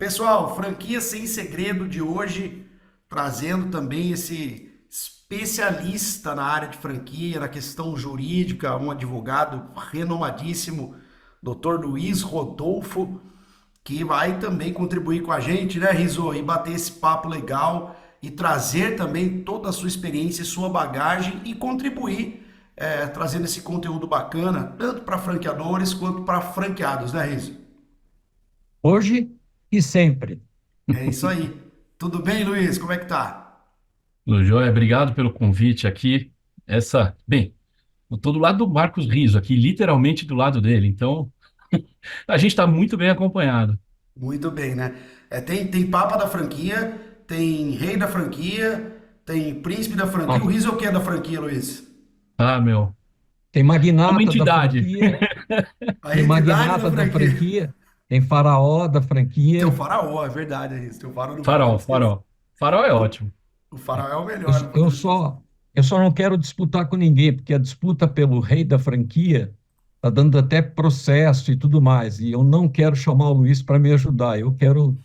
Pessoal, franquia sem segredo de hoje, trazendo também esse especialista na área de franquia, na questão jurídica, um advogado renomadíssimo, Dr. Luiz Rodolfo, que vai também contribuir com a gente, né, Rizzo, e bater esse papo legal e trazer também toda a sua experiência e sua bagagem e contribuir, trazendo esse conteúdo bacana, tanto para franqueadores quanto para franqueados, né, Rizzo? Hoje e sempre. É isso aí. Tudo bem, Luiz? Como é que tá? Lu Joia, obrigado pelo convite aqui. Bem, eu tô do lado do Marcos Riso aqui, literalmente do lado dele. Então, a gente está muito bem acompanhado. Muito bem, né? Tem Papa da franquia, tem Rei da franquia, tem Príncipe da franquia. O Ó, Riz é o que é da franquia, Luiz? Ah, meu, tem é uma magnata da entidade. franquia, A tem entidade da magnata da franquia. franquia, tem faraó da Tem o franquia. faraó, é verdade, Riz. Tem o faraó, não Farol, podemos esquecer. farol. Farol é O, ótimo. o faraó é o Eu, melhor, não eu podemos esquecer. só, eu só não quero disputar com ninguém, porque a disputa pelo rei da franquia está dando até processo e tudo mais. E eu não quero chamar o Luiz para me ajudar. Eu quero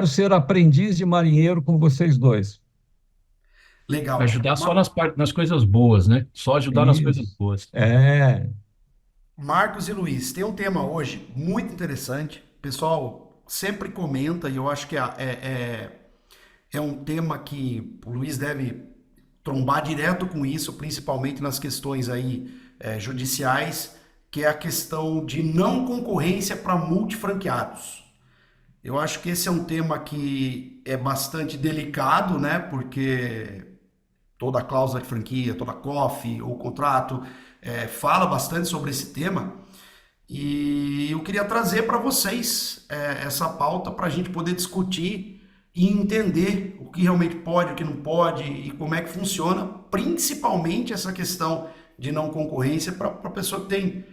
ser aprendiz de marinheiro com vocês dois. Legal. Ajudar só nas coisas boas, né? Só ajudar nas coisas Isso. boas. É. Marcos e Luiz, tem um tema hoje muito interessante. O pessoal sempre comenta e eu acho que é um tema que o Luiz deve trombar direto com isso, principalmente nas questões aí judiciais, que é a questão de não concorrência para multifranqueados. Eu acho que esse é um tema que é bastante delicado, né? Porque toda cláusula de franquia, toda COF ou contrato fala bastante sobre esse tema. E eu queria trazer para vocês essa pauta para a gente poder discutir e entender o que realmente pode, o que não pode e como é que funciona, principalmente essa questão de não concorrência para a pessoa que tem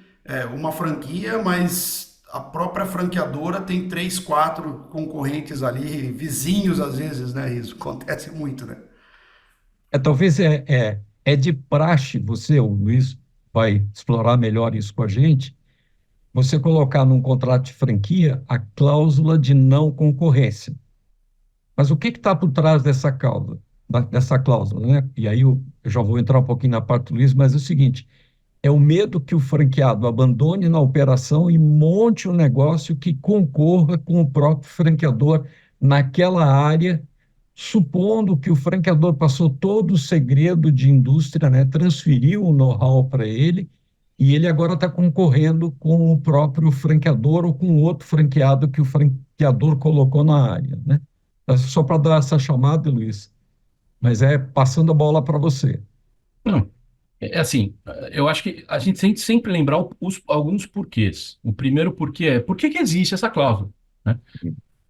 uma franquia, mas a própria franqueadora tem três, quatro concorrentes ali, vizinhos às vezes, né? Isso acontece muito, né? Talvez é de praxe você, o Luiz vai explorar melhor isso com a gente, você colocar num contrato de franquia a cláusula de não concorrência. Mas o que está por trás dessa cláusula, dessa cláusula, né? E aí eu já vou entrar um pouquinho na parte do Luiz, mas é o seguinte, é o medo que o franqueado abandone na operação e monte um negócio que concorra com o próprio franqueador naquela área, supondo que o franqueador passou todo o segredo de indústria, né, transferiu o know-how para ele, e ele agora está concorrendo com o próprio franqueador ou com outro franqueado que o franqueador colocou na área, né? Só para dar essa chamada, Luiz, mas é passando a bola para você. Não, é assim, eu acho que a gente tem que sempre lembrar alguns porquês. O primeiro porquê é por que que existe essa cláusula, né?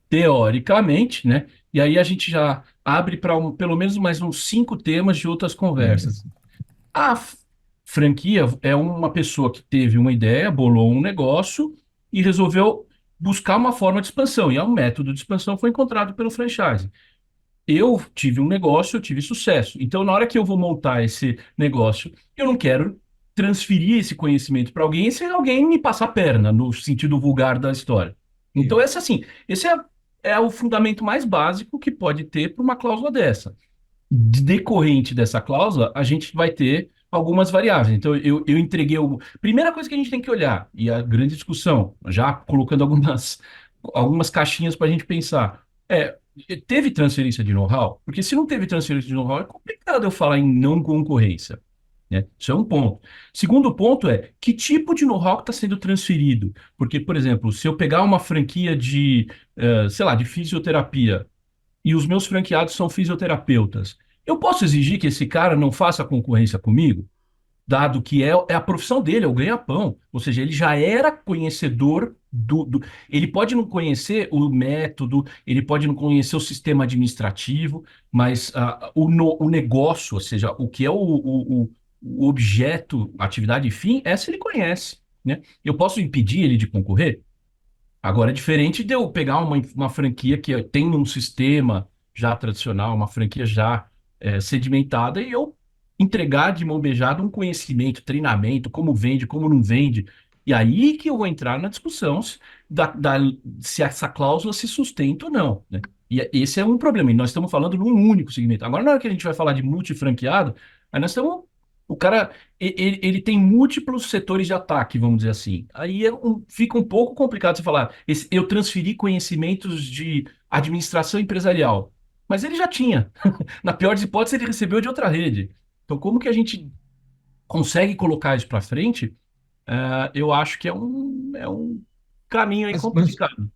Teoricamente, né? E aí a gente já abre para pelo menos mais uns cinco temas de outras conversas. Isso. A franquia é uma pessoa que teve uma ideia, bolou um negócio e resolveu buscar uma forma de expansão. E é um método de expansão foi encontrado pelo franchise. Eu tive um negócio, eu tive sucesso. Então, na hora que eu vou montar esse negócio, eu não quero transferir esse conhecimento para alguém se alguém me passar a perna, no sentido vulgar da história. Então, Isso. esse é o fundamento mais básico que pode ter para uma cláusula dessa. Decorrente dessa cláusula, a gente vai ter algumas variáveis. Então, eu entreguei o. Primeira coisa que a gente tem que olhar, e a grande discussão, já colocando algumas caixinhas para a gente pensar, teve transferência de know-how? Porque se não teve transferência de know-how, é complicado eu falar em não concorrência, né? Isso é um ponto. Segundo ponto é, que tipo de know-how está sendo transferido? Porque, por exemplo, se eu pegar uma franquia sei lá, de fisioterapia, e os meus franqueados são fisioterapeutas. Eu posso exigir que esse cara não faça concorrência comigo, dado que é a profissão dele, é o ganha-pão. Ou seja, ele já era conhecedor Ele pode não conhecer o método, ele pode não conhecer o sistema administrativo, mas o negócio, ou seja, o que é o objeto, a atividade fim, essa ele conhece, né? Eu posso impedir ele de concorrer? Agora, é diferente de eu pegar uma franquia que tem um sistema já tradicional, uma franquia já sedimentada, e eu entregar de mão beijada um conhecimento, treinamento, como vende, como não vende. E aí que eu vou entrar na discussão se essa cláusula se sustenta ou não, né? Esse é um problema, e nós estamos falando num único segmento. Agora, na hora que a gente vai falar de multifranqueado, aí nós estamos. O cara, ele tem múltiplos setores de ataque, vamos dizer assim. Aí fica um pouco complicado você falar, eu transferi conhecimentos de administração empresarial, mas ele já tinha. Na pior das hipóteses, ele recebeu de outra rede. Então, como que a gente consegue colocar isso para frente? Eu acho que é um caminho aí Mas, mas, complicado.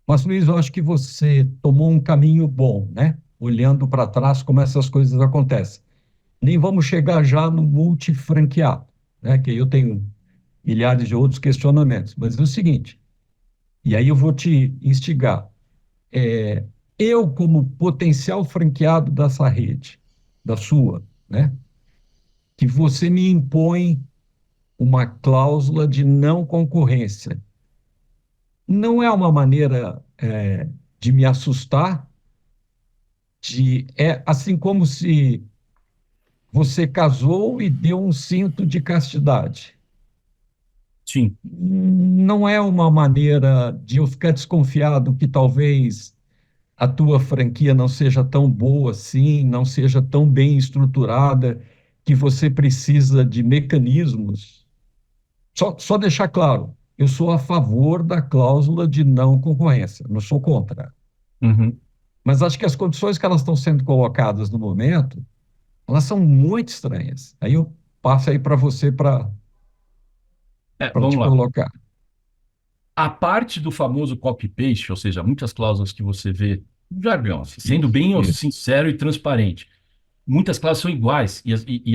mas, Luiz, eu acho que você tomou um caminho bom, né? Olhando para trás como essas coisas acontecem. Nem vamos chegar já no multifranqueado, né? Que eu tenho milhares de outros questionamentos. Mas é o seguinte, e aí eu vou te instigar. É, eu, como potencial franqueado dessa rede, da sua, né? Que você me impõe uma cláusula de não concorrência. Não é uma maneira de me assustar, é assim como se você casou e deu um cinto de castidade. Sim. Não é uma maneira de eu ficar desconfiado que talvez a tua franquia não seja tão boa assim, não seja tão bem estruturada, que você precisa de mecanismos. Só deixar claro, eu sou a favor da cláusula de não concorrência, não sou contra. Uhum. Mas acho que as condições que elas estão sendo colocadas no momento, elas são muito estranhas. Aí eu passo aí para você para te Vamos lá. colocar. A parte do famoso copy-paste, ou seja, muitas cláusulas que você vê, jargão, assim, sendo Isso, bem isso. sincero e transparente. Muitas cláusulas são iguais.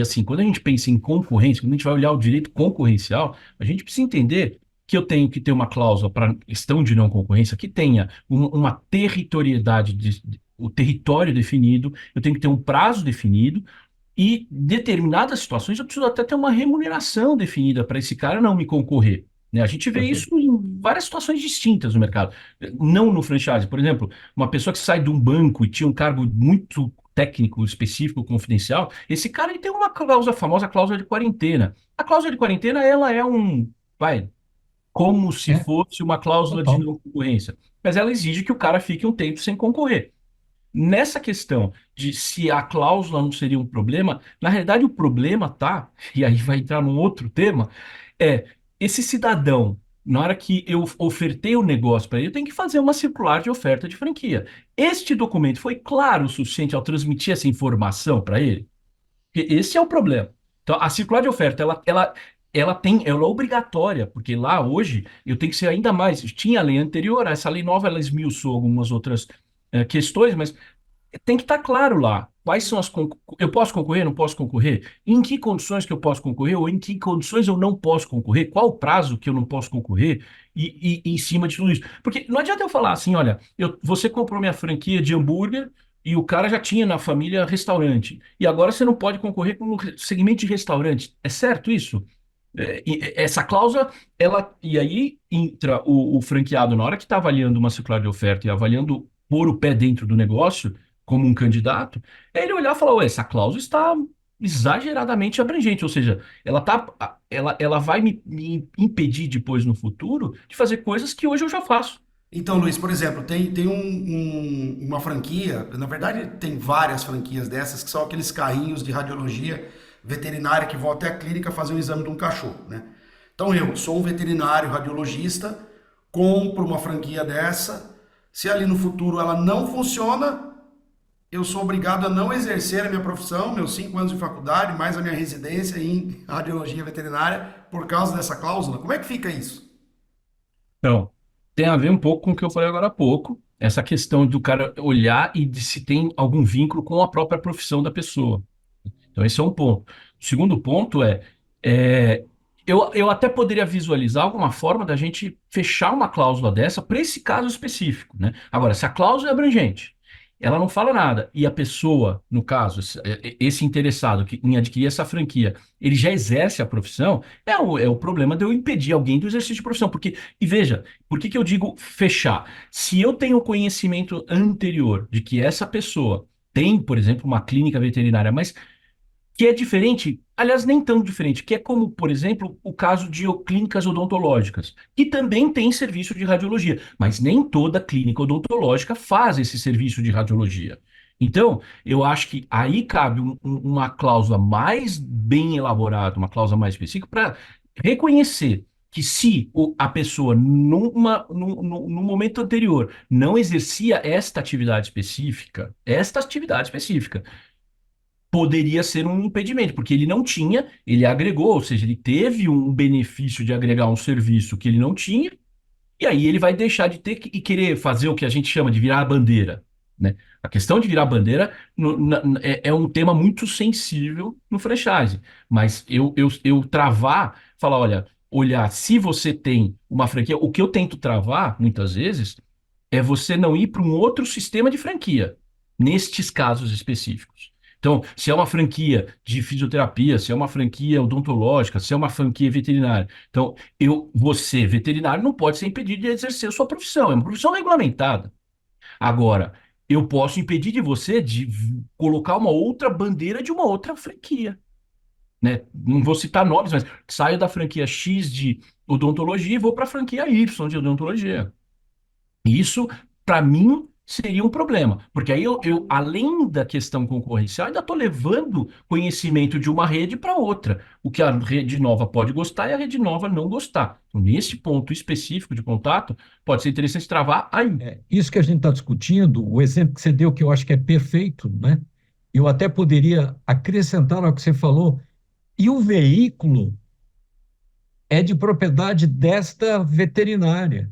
Assim, quando a gente pensa em concorrência, quando a gente vai olhar o direito concorrencial, a gente precisa entender que eu tenho que ter uma cláusula para questão de não concorrência que tenha uma territorialidade, o território definido, eu tenho que ter um prazo definido, e determinadas situações eu preciso até ter uma remuneração definida para esse cara não me concorrer. Né? A gente vê Perfeito. isso em várias situações distintas no mercado. Não no franchise. Por exemplo, uma pessoa que sai de um banco e tinha um cargo muito técnico, específico, confidencial, esse cara ele tem uma cláusula, a famosa cláusula de quarentena. A cláusula de quarentena, ela é como se É, fosse uma cláusula de total. não concorrência. Mas ela exige que o cara fique um tempo sem concorrer. Nessa questão de se a cláusula não seria um problema, na realidade o problema tá, e aí vai entrar num outro tema, é esse cidadão, na hora que eu ofertei o negócio para ele, eu tenho que fazer uma circular de oferta de franquia. Este documento foi claro o suficiente ao transmitir essa informação para ele? Porque esse é o problema. Então, a circular de oferta, ela é obrigatória, porque lá hoje eu tenho que ser ainda mais. Tinha a lei anterior, essa lei nova ela esmiuçou algumas outras questões, mas tem que estar claro lá. Quais são eu posso concorrer, não posso concorrer? Em que condições que eu posso concorrer ou em que condições eu não posso concorrer? Qual o prazo que eu não posso concorrer? E em cima de tudo isso. Porque não adianta eu falar assim, olha, você comprou minha franquia de hambúrguer e o cara já tinha na família restaurante. E agora você não pode concorrer com o segmento de restaurante. É certo isso? Essa cláusula, e aí entra o franqueado na hora que está avaliando uma circular de oferta e avaliando pôr o pé dentro do negócio como um candidato, é ele olhar e falar, ué, essa cláusula está exageradamente abrangente, ou seja, ela vai me impedir depois no futuro de fazer coisas que hoje eu já faço. Então, Luiz, por exemplo, tem uma franquia, na verdade tem várias franquias dessas, que são aqueles carrinhos de radiologia veterinária que vão até a clínica fazer um exame de um cachorro, né? Então eu sou um veterinário radiologista, compro uma franquia dessa, se ali no futuro ela não funciona, eu sou obrigado a não exercer a minha profissão, meus 5 anos de faculdade, mais a minha residência em radiologia veterinária, por causa dessa cláusula. Como é que fica isso? Então, tem a ver um pouco com o que eu falei agora há pouco, essa questão do cara olhar e de se tem algum vínculo com a própria profissão da pessoa. Então, esse é um ponto. O segundo ponto é, eu até poderia visualizar alguma forma da gente fechar uma cláusula dessa para esse caso específico, né? Agora, se a cláusula é abrangente, ela não fala nada, e a pessoa, no caso, esse interessado em adquirir essa franquia, ele já exerce a profissão, é o problema de eu impedir alguém do exercício de profissão. Porque, e veja, por que que eu digo fechar? Se eu tenho conhecimento anterior de que essa pessoa tem, por exemplo, uma clínica veterinária, mas que é diferente. aliás, nem tão diferente, que é como, por exemplo, o caso de clínicas odontológicas, que também tem serviço de radiologia, mas nem toda clínica odontológica faz esse serviço de radiologia. Então, eu acho que aí cabe uma cláusula mais bem elaborada, uma cláusula mais específica, para reconhecer que se a pessoa, no momento anterior, não exercia esta atividade específica, poderia ser um impedimento, porque ele não tinha, ele agregou, ou seja, ele teve um benefício de agregar um serviço que ele não tinha, e aí ele vai deixar de ter e querer fazer o que a gente chama de virar a bandeira, né? A questão de virar a bandeira é um tema muito sensível no franchise, mas eu travar, falar, olha, olhar se você tem uma franquia, o que eu tento travar, muitas vezes, é você não ir para um outro sistema de franquia, nestes casos específicos. Então, se é uma franquia de fisioterapia, se é uma franquia odontológica, se é uma franquia veterinária. Então, você, veterinário, não pode ser impedido de exercer a sua profissão. É uma profissão regulamentada. Agora, eu posso impedir de você de colocar uma outra bandeira de uma outra franquia, né? Não vou citar nomes, mas saio da franquia X de odontologia e vou para a franquia Y de odontologia. Isso, para mim, seria um problema, porque aí além da questão concorrencial, ainda estou levando conhecimento de uma rede para outra. O que a rede nova pode gostar e a rede nova não gostar. Então, nesse ponto específico de contato, pode ser interessante travar aí. Isso que a gente está discutindo, o exemplo que você deu, que eu acho que é perfeito, né? Eu até poderia acrescentar ao que você falou, e o veículo é de propriedade desta veterinária.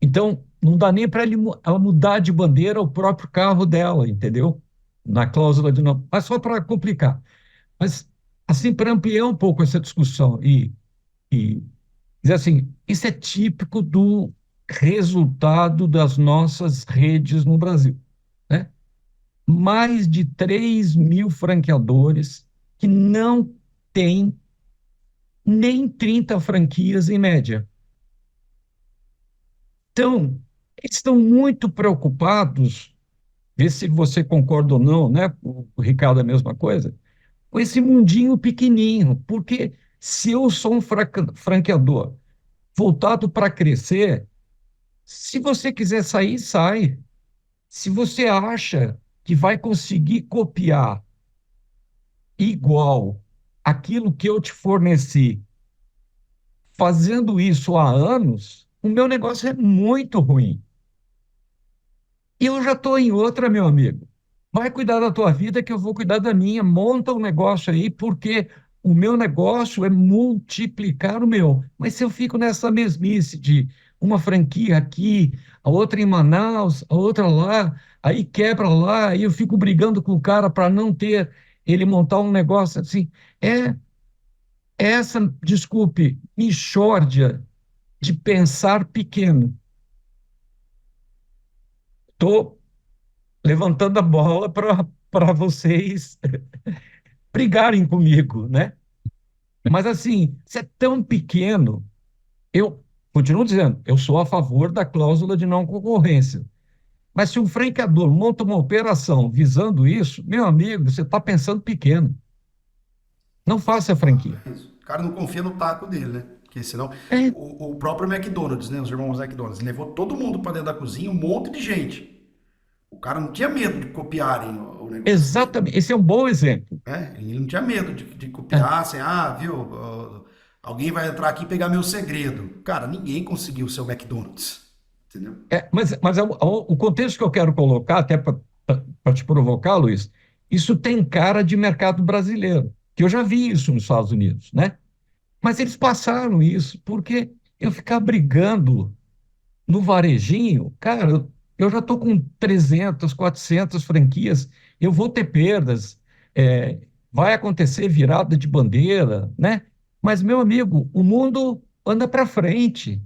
Então, não dá nem para ela mudar de bandeira o próprio carro dela, entendeu? Na cláusula de não. Mas só para complicar. Mas, assim, para ampliar um pouco essa discussão e dizer assim, isso é típico do resultado das nossas redes no Brasil, né? Mais de 3.000 franqueadores que não têm nem 30 franquias em média. Então, eles estão muito preocupados, vê se você concorda ou não, né? O Ricardo é a mesma coisa, com esse mundinho pequenininho, porque se eu sou um franqueador voltado para crescer, se você quiser sair, sai. Se você acha que vai conseguir copiar igual aquilo que eu te forneci, fazendo isso há anos, o meu negócio é muito ruim. E eu já estou em outra, meu amigo. Vai cuidar da tua vida que eu vou cuidar da minha. Monta um negócio aí, porque o meu negócio é multiplicar o meu. Mas se eu fico nessa mesmice de uma franquia aqui, a outra em Manaus, a outra lá, aí quebra lá, aí eu fico brigando com o cara para não ter ele montar um negócio assim. É essa, desculpe, mixórdia de pensar pequeno. Estou levantando a bola para vocês brigarem comigo, né? Mas assim, se é tão pequeno, eu continuo dizendo, eu sou a favor da cláusula de não concorrência. Mas se um franqueador monta uma operação visando isso, meu amigo, você está pensando pequeno. Não faça a franquia. O cara não confia no taco dele, né? Porque senão. É, O próprio McDonald's, né? Os irmãos McDonald's, levou todo mundo para dentro da cozinha, um monte de gente. O cara não tinha medo de copiarem o negócio dele. exatamente. Esse é um bom exemplo. Né? Ele não tinha medo de É, copiar, assim, viu? Alguém vai entrar aqui e pegar meu segredo. Cara, ninguém conseguiu ser o McDonald's. Entendeu? mas o contexto que eu quero colocar, até para te provocar, Luiz, isso tem cara de mercado brasileiro, que eu já vi isso nos Estados Unidos, né? Mas eles passaram isso, porque eu ficar brigando no varejinho, cara, eu já estou com 300, 400 franquias, eu vou ter perdas, é, vai acontecer virada de bandeira, né? Mas, meu amigo, o mundo anda para frente.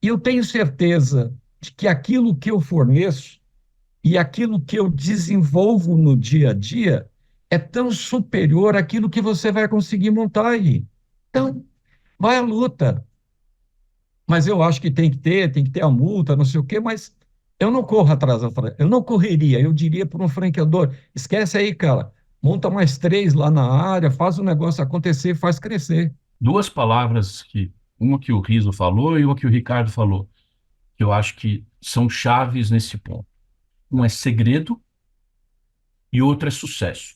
E eu tenho certeza de que aquilo que eu forneço e aquilo que eu desenvolvo no dia a dia é tão superior àquilo que você vai conseguir montar aí. Então, vai à luta. Mas eu acho que tem que ter a multa, não sei o quê, mas eu não corro atrás da franquia. Eu não correria, eu diria para um franqueador, esquece aí, cara, monta mais 3 lá na área, faz o negócio acontecer, faz crescer. Duas palavras uma que o Riso falou e uma que o Ricardo falou, que eu acho que são chaves nesse ponto. Um é segredo e outro é sucesso.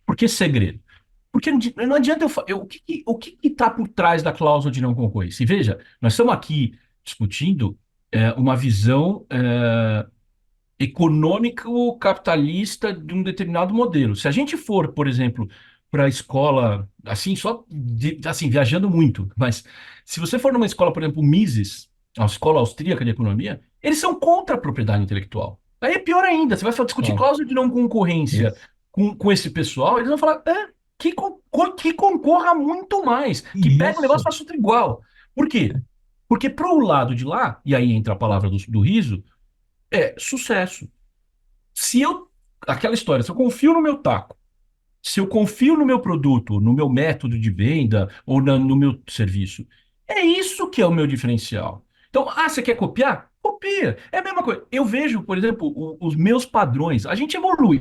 Por que segredo? Porque não adianta o que está por trás da cláusula de não concorrência? E veja, nós estamos aqui discutindo uma visão econômico-capitalista de um determinado modelo. Se a gente for, por exemplo, para a escola, assim, assim, viajando muito, mas se você for numa escola, por exemplo, Mises, a escola austríaca de economia, eles são contra a propriedade intelectual. Aí é pior ainda, você vai discutir Tá. cláusula de não concorrência Isso. com esse pessoal, eles vão falar que concorra muito mais, que pega o negócio e Isso. faça tudo igual. Por quê? Porque para o lado de lá, e aí entra a palavra do riso, é sucesso. Se eu, aquela história, se eu confio no meu taco, se eu confio no meu produto, no meu método de venda ou no meu serviço, é isso que é o meu diferencial. Então, você quer copiar? Copia. É a mesma coisa. Eu vejo, por exemplo, os meus padrões. A gente evolui,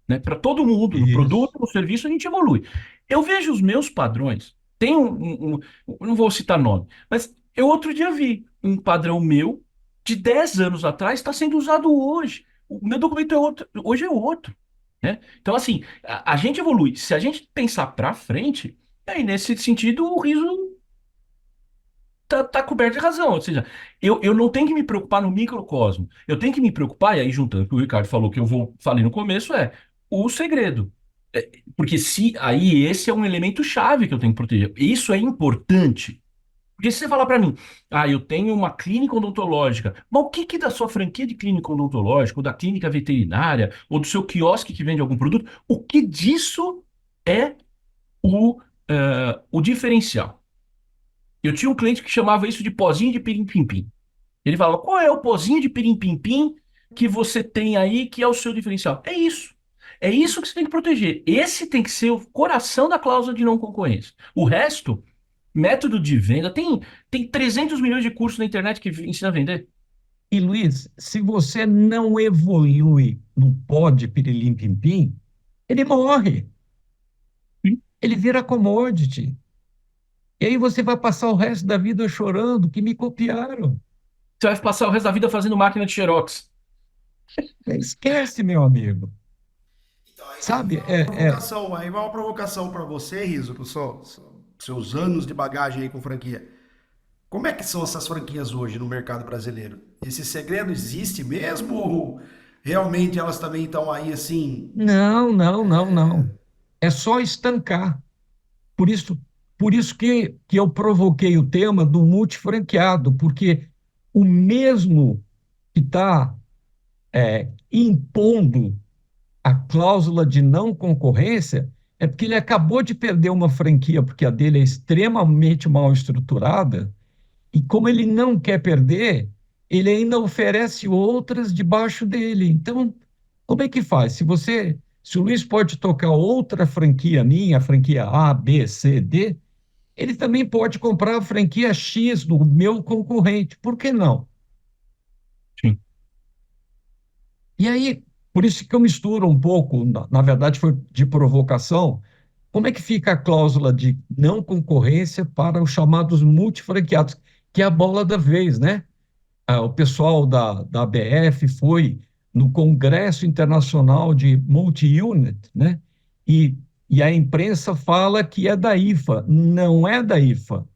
né? Para todo mundo, no Isso. produto, no serviço, a gente evolui. Eu vejo os meus padrões. Tem não vou citar nome, mas eu outro dia vi um padrão meu de 10 anos atrás está sendo usado hoje. O meu documento é outro, hoje é outro, né? Então, assim, a gente evolui. Se a gente pensar para frente, aí nesse sentido o riso tá coberto de razão. Ou seja, eu não tenho que me preocupar no microcosmo. Eu tenho que me preocupar, e aí juntando o que o Ricardo falou, que falei no começo, é o segredo. Porque se aí esse é um elemento chave que eu tenho que proteger. Isso é importante. Porque se você falar para mim, eu tenho uma clínica odontológica, mas o que que da sua franquia de clínica odontológica, ou da clínica veterinária, ou do seu quiosque que vende algum produto, o que disso é o diferencial? Eu tinha um cliente que chamava isso de pozinho de pirim-pim-pim. Ele falava, qual é o pozinho de pirim-pim-pim que você tem aí que é o seu diferencial? É isso. É isso que você tem que proteger. Esse tem que ser o coração da cláusula de não concorrência. O resto, método de venda, tem 300 milhões de cursos na internet que ensina a vender. E, Luiz, se você não evolui no pó de pirilim-pim-pim, ele morre. Sim. Ele vira commodity. E aí você vai passar o resto da vida chorando que me copiaram. Você vai passar o resto da vida fazendo máquina de Xerox. Esquece, meu amigo. Então, aí Sabe? vai uma provocação, aí vai uma provocação para você, Riso, com seus anos de bagagem aí com franquia. Como é que são essas franquias hoje no mercado brasileiro? Esse segredo existe mesmo ou realmente elas também estão aí assim? Não, não, não, não. É só estancar. Por isso, por isso que eu provoquei o tema do multifranqueado, porque o mesmo que está impondo a cláusula de não concorrência é porque ele acabou de perder uma franquia, porque a dele é extremamente mal estruturada, e como ele não quer perder, ele ainda oferece outras debaixo dele. Então, como é que faz? Se o Luiz pode tocar outra franquia minha, a franquia A, B, C, D, ele também pode comprar a franquia X do meu concorrente. Por que não? Sim. E aí, por isso que eu misturo um pouco, na verdade foi de provocação, como é que fica a cláusula de não concorrência para os chamados multifranqueados, que é a bola da vez, né? O pessoal da ABF foi no Congresso Internacional de Multi-Unit, né? E, e a imprensa fala que é da IFA. Não é da IFA.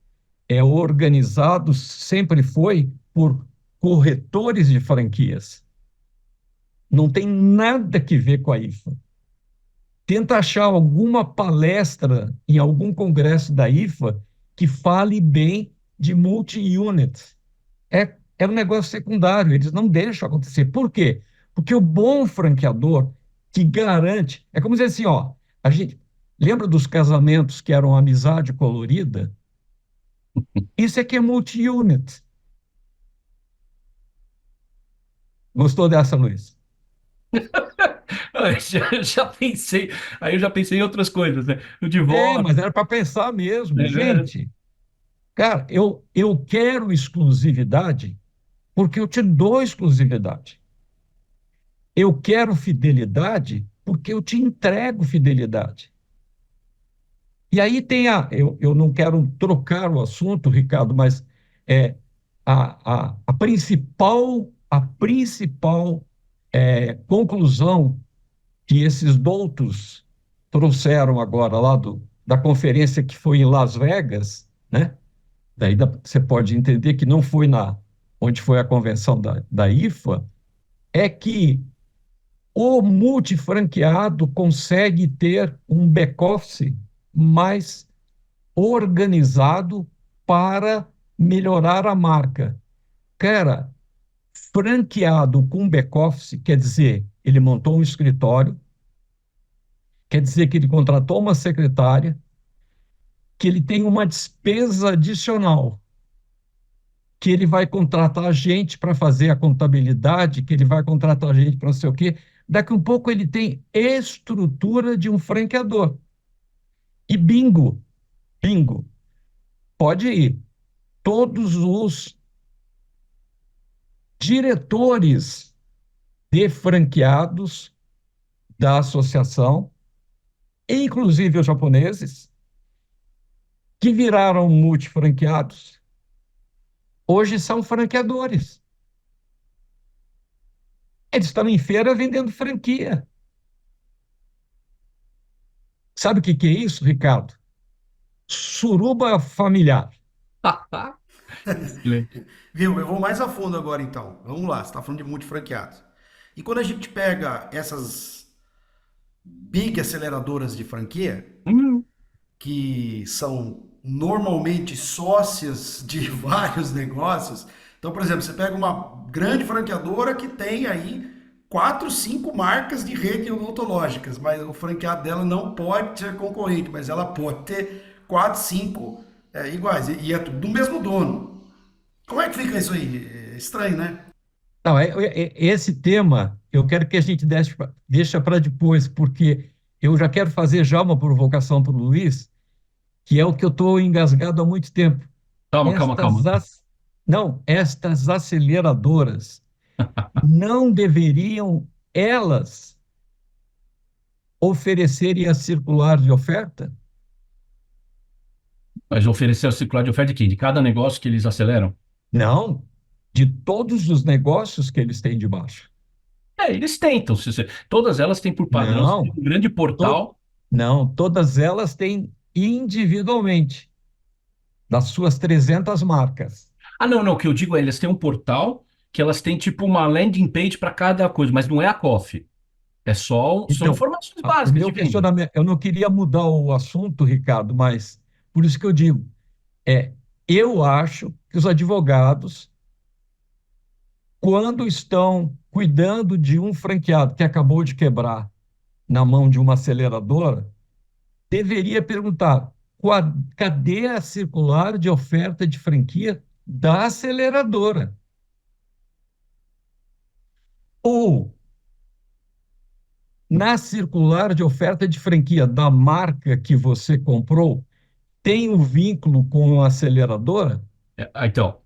É organizado, sempre foi, por corretores de franquias. Não tem nada que ver com a IFA. Tenta achar alguma palestra em algum congresso da IFA que fale bem de multi-unit. É um negócio secundário, eles não deixam acontecer. Por quê? Porque o bom franqueador que garante, é como dizer assim, ó, a gente lembra dos casamentos que eram amizade colorida? Isso aqui é multi-unit. Gostou dessa, Luiz? Já pensei, aí eu já pensei em outras coisas, né? No Mas divórcio, era para pensar mesmo. né? Gente, cara, eu quero exclusividade porque eu te dou exclusividade. Eu quero fidelidade porque eu te entrego fidelidade. E aí tem eu não quero trocar o assunto, Ricardo, mas é, a principal conclusão que esses doutos trouxeram agora lá da conferência que foi em Las Vegas, né? Daí você pode entender que não foi onde foi a convenção da IFA, é que o multifranqueado consegue ter um back-office mais organizado para melhorar a marca. Cara, franqueado com back-office quer dizer, ele montou um escritório, quer dizer que ele contratou uma secretária, que ele tem uma despesa adicional, que ele vai contratar gente para fazer a contabilidade, que ele vai contratar gente para não sei o quê. Daqui um pouco ele tem estrutura de um franqueador. E bingo, bingo, pode ir. Todos os diretores de franqueados da associação, inclusive os japoneses, que viraram multifranqueados, hoje são franqueadores. Eles estão em feira vendendo franquia. Sabe o que é isso, Ricardo? Suruba familiar. Excelente. Viu? Eu vou mais a fundo agora então. Vamos lá, você está falando de multifranqueados. E quando a gente pega essas big aceleradoras de franquia, Hum, que são normalmente sócias de vários negócios. Então, por exemplo, você pega uma grande franqueadora que tem aí quatro, cinco marcas de rede odontológicas, mas o franqueado dela não pode ser concorrente, mas ela pode ter quatro, cinco iguais, e é tudo do mesmo dono. Como é que fica isso aí? É estranho, né? Não, esse tema eu quero que a gente deixa para depois, porque eu já quero fazer já uma provocação para o Luiz, que é o que eu estou engasgado há muito tempo. calma, calma, Estas, calma. não, estas aceleradoras não deveriam, elas, oferecerem a circular de oferta? Mas oferecer o circular de oferta de quem? De cada negócio que eles aceleram? Não, de todos os negócios que eles têm debaixo. Eles tentam. Todas elas têm por padrão, você tem Não, um grande to- portal. não, todas elas têm individualmente, das suas 300 marcas. Ah, não, não. O que eu digo é, eles têm um portal que elas têm tipo uma landing page para cada coisa, mas não é a coffee. São Então, informações o básicas de meu venda. questionamento, eu não queria mudar o assunto, Ricardo, mas por isso que eu digo, é, eu acho que os advogados, quando estão cuidando de um franqueado que acabou de quebrar na mão de uma aceleradora, deveria perguntar: cadê a circular de oferta de franquia da aceleradora? Ou na circular de oferta de franquia da marca que você comprou, tem um vínculo com a aceleradora? Então,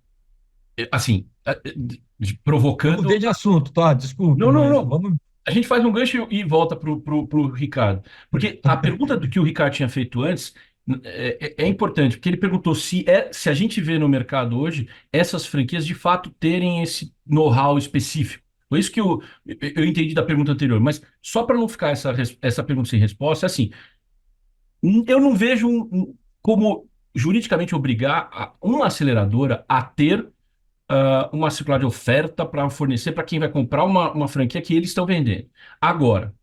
assim, Eu mudei provocando. de assunto, tá? Desculpe, Não, não, mas não. vamos. A gente faz um gancho e volta pro Ricardo. Porque a pergunta do que o Ricardo tinha feito antes é importante, porque ele perguntou se a gente vê no mercado hoje essas franquias de fato terem esse know-how específico. Foi isso que eu entendi da pergunta anterior. Mas só para não ficar essa pergunta sem resposta, é assim, eu não vejo como juridicamente obrigar uma aceleradora a ter uma circular de oferta para fornecer para quem vai comprar uma franquia que eles estão vendendo. Agora,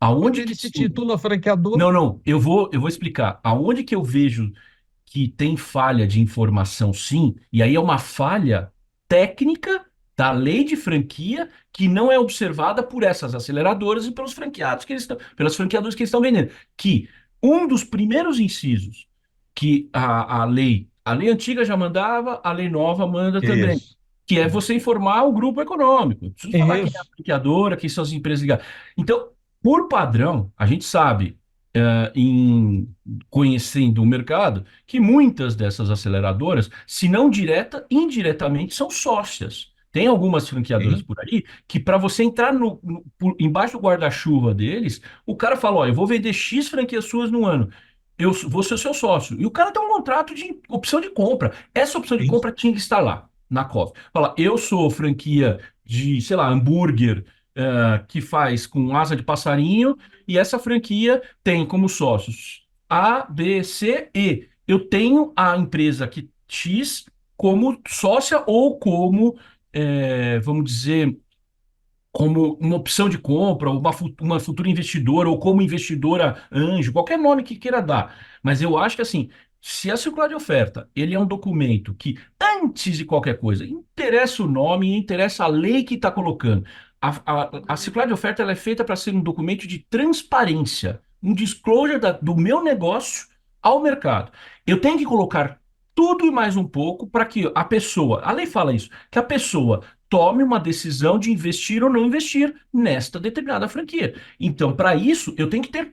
Mas aonde que ele se isso... titula franqueador? Não, não, eu vou explicar. Aonde que eu vejo que tem falha de informação, sim, e aí é uma falha técnica da lei de franquia que não é observada por essas aceleradoras e pelos franqueados que eles estão, pelas franqueadoras que eles estão vendendo. Que um dos primeiros incisos que a lei antiga já mandava, a lei nova manda também, Isso, que é você informar o grupo econômico. Eu preciso falar quem é a isso. franqueadora, quem são as empresas ligadas. Então, por padrão, a gente sabe, em conhecendo o mercado, que muitas dessas aceleradoras, se não direta, indiretamente, são sócias Tem algumas franqueadoras Sim. por aí que para você entrar embaixo do guarda-chuva deles, o cara fala, ó, eu vou vender X franquias suas no ano. Vou ser seu sócio. E o cara tem um contrato de opção de compra. Essa opção de Sim. compra tinha que estar lá, na COF. Fala, eu sou franquia de, sei lá, hambúrguer, que faz com asa de passarinho, e essa franquia tem como sócios A, B, C, E. Eu tenho a empresa que X como sócia ou como, vamos dizer, como uma opção de compra, ou uma futura investidora, ou como investidora anjo, qualquer nome que queira dar. Mas eu acho que assim, se a circular de oferta, ele é um documento que, antes de qualquer coisa, interessa o nome, interessa a lei que está colocando. A circular de oferta ela é feita para ser um documento de transparência, um disclosure do meu negócio ao mercado. Eu tenho que colocar tudo e mais um pouco para que a pessoa, a lei fala isso, que a pessoa tome uma decisão de investir ou não investir nesta determinada franquia. Então, para isso, eu tenho que ter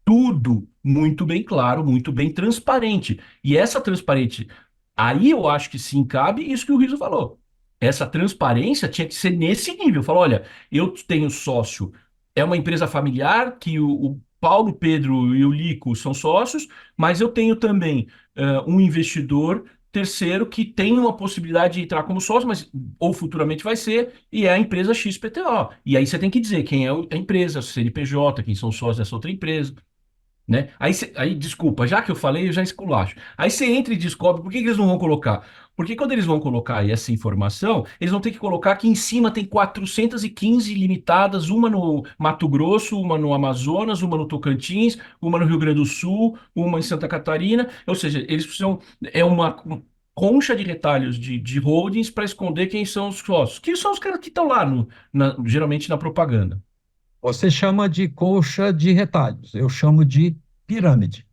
tudo muito bem claro, muito bem transparente. E essa transparente, aí eu acho que sim cabe isso que o Riso falou. Essa transparência tinha que ser nesse nível. Falou, olha, eu tenho sócio, é uma empresa familiar que o Paulo, Pedro e o Lico são sócios, mas eu tenho também um investidor terceiro que tem uma possibilidade de entrar como sócio, mas ou futuramente vai ser, e é a empresa XPTO. E aí você tem que dizer quem é a empresa, CNPJ, quem são sócios dessa outra empresa, né? Aí, desculpa, já que eu falei, eu já esculacho. Aí você entra e descobre por que eles não vão colocar. Porque quando eles vão colocar aí essa informação, eles vão ter que colocar que em cima tem 415 limitadas, uma no Mato Grosso, uma no Amazonas, uma no Tocantins, uma no Rio Grande do Sul, uma em Santa Catarina. Ou seja, eles precisam. É uma concha de retalhos de holdings para esconder quem são os sócios, que são os caras que estão lá, geralmente na propaganda. Você chama de colcha de retalhos, eu chamo de pirâmide.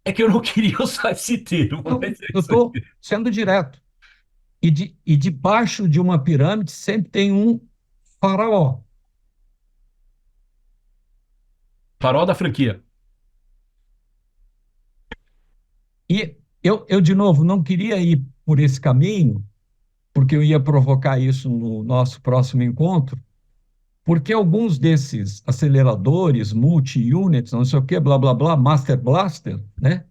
É que eu não queria usar esse termo, Eu mas é isso estou aí. sendo direto. E debaixo de uma pirâmide sempre tem um faraó. Farol da franquia. E de novo, não queria ir por esse caminho, porque eu ia provocar isso no nosso próximo encontro, porque alguns desses aceleradores, multi-units, não sei o quê, blá, blá, blá, Master Blaster, né?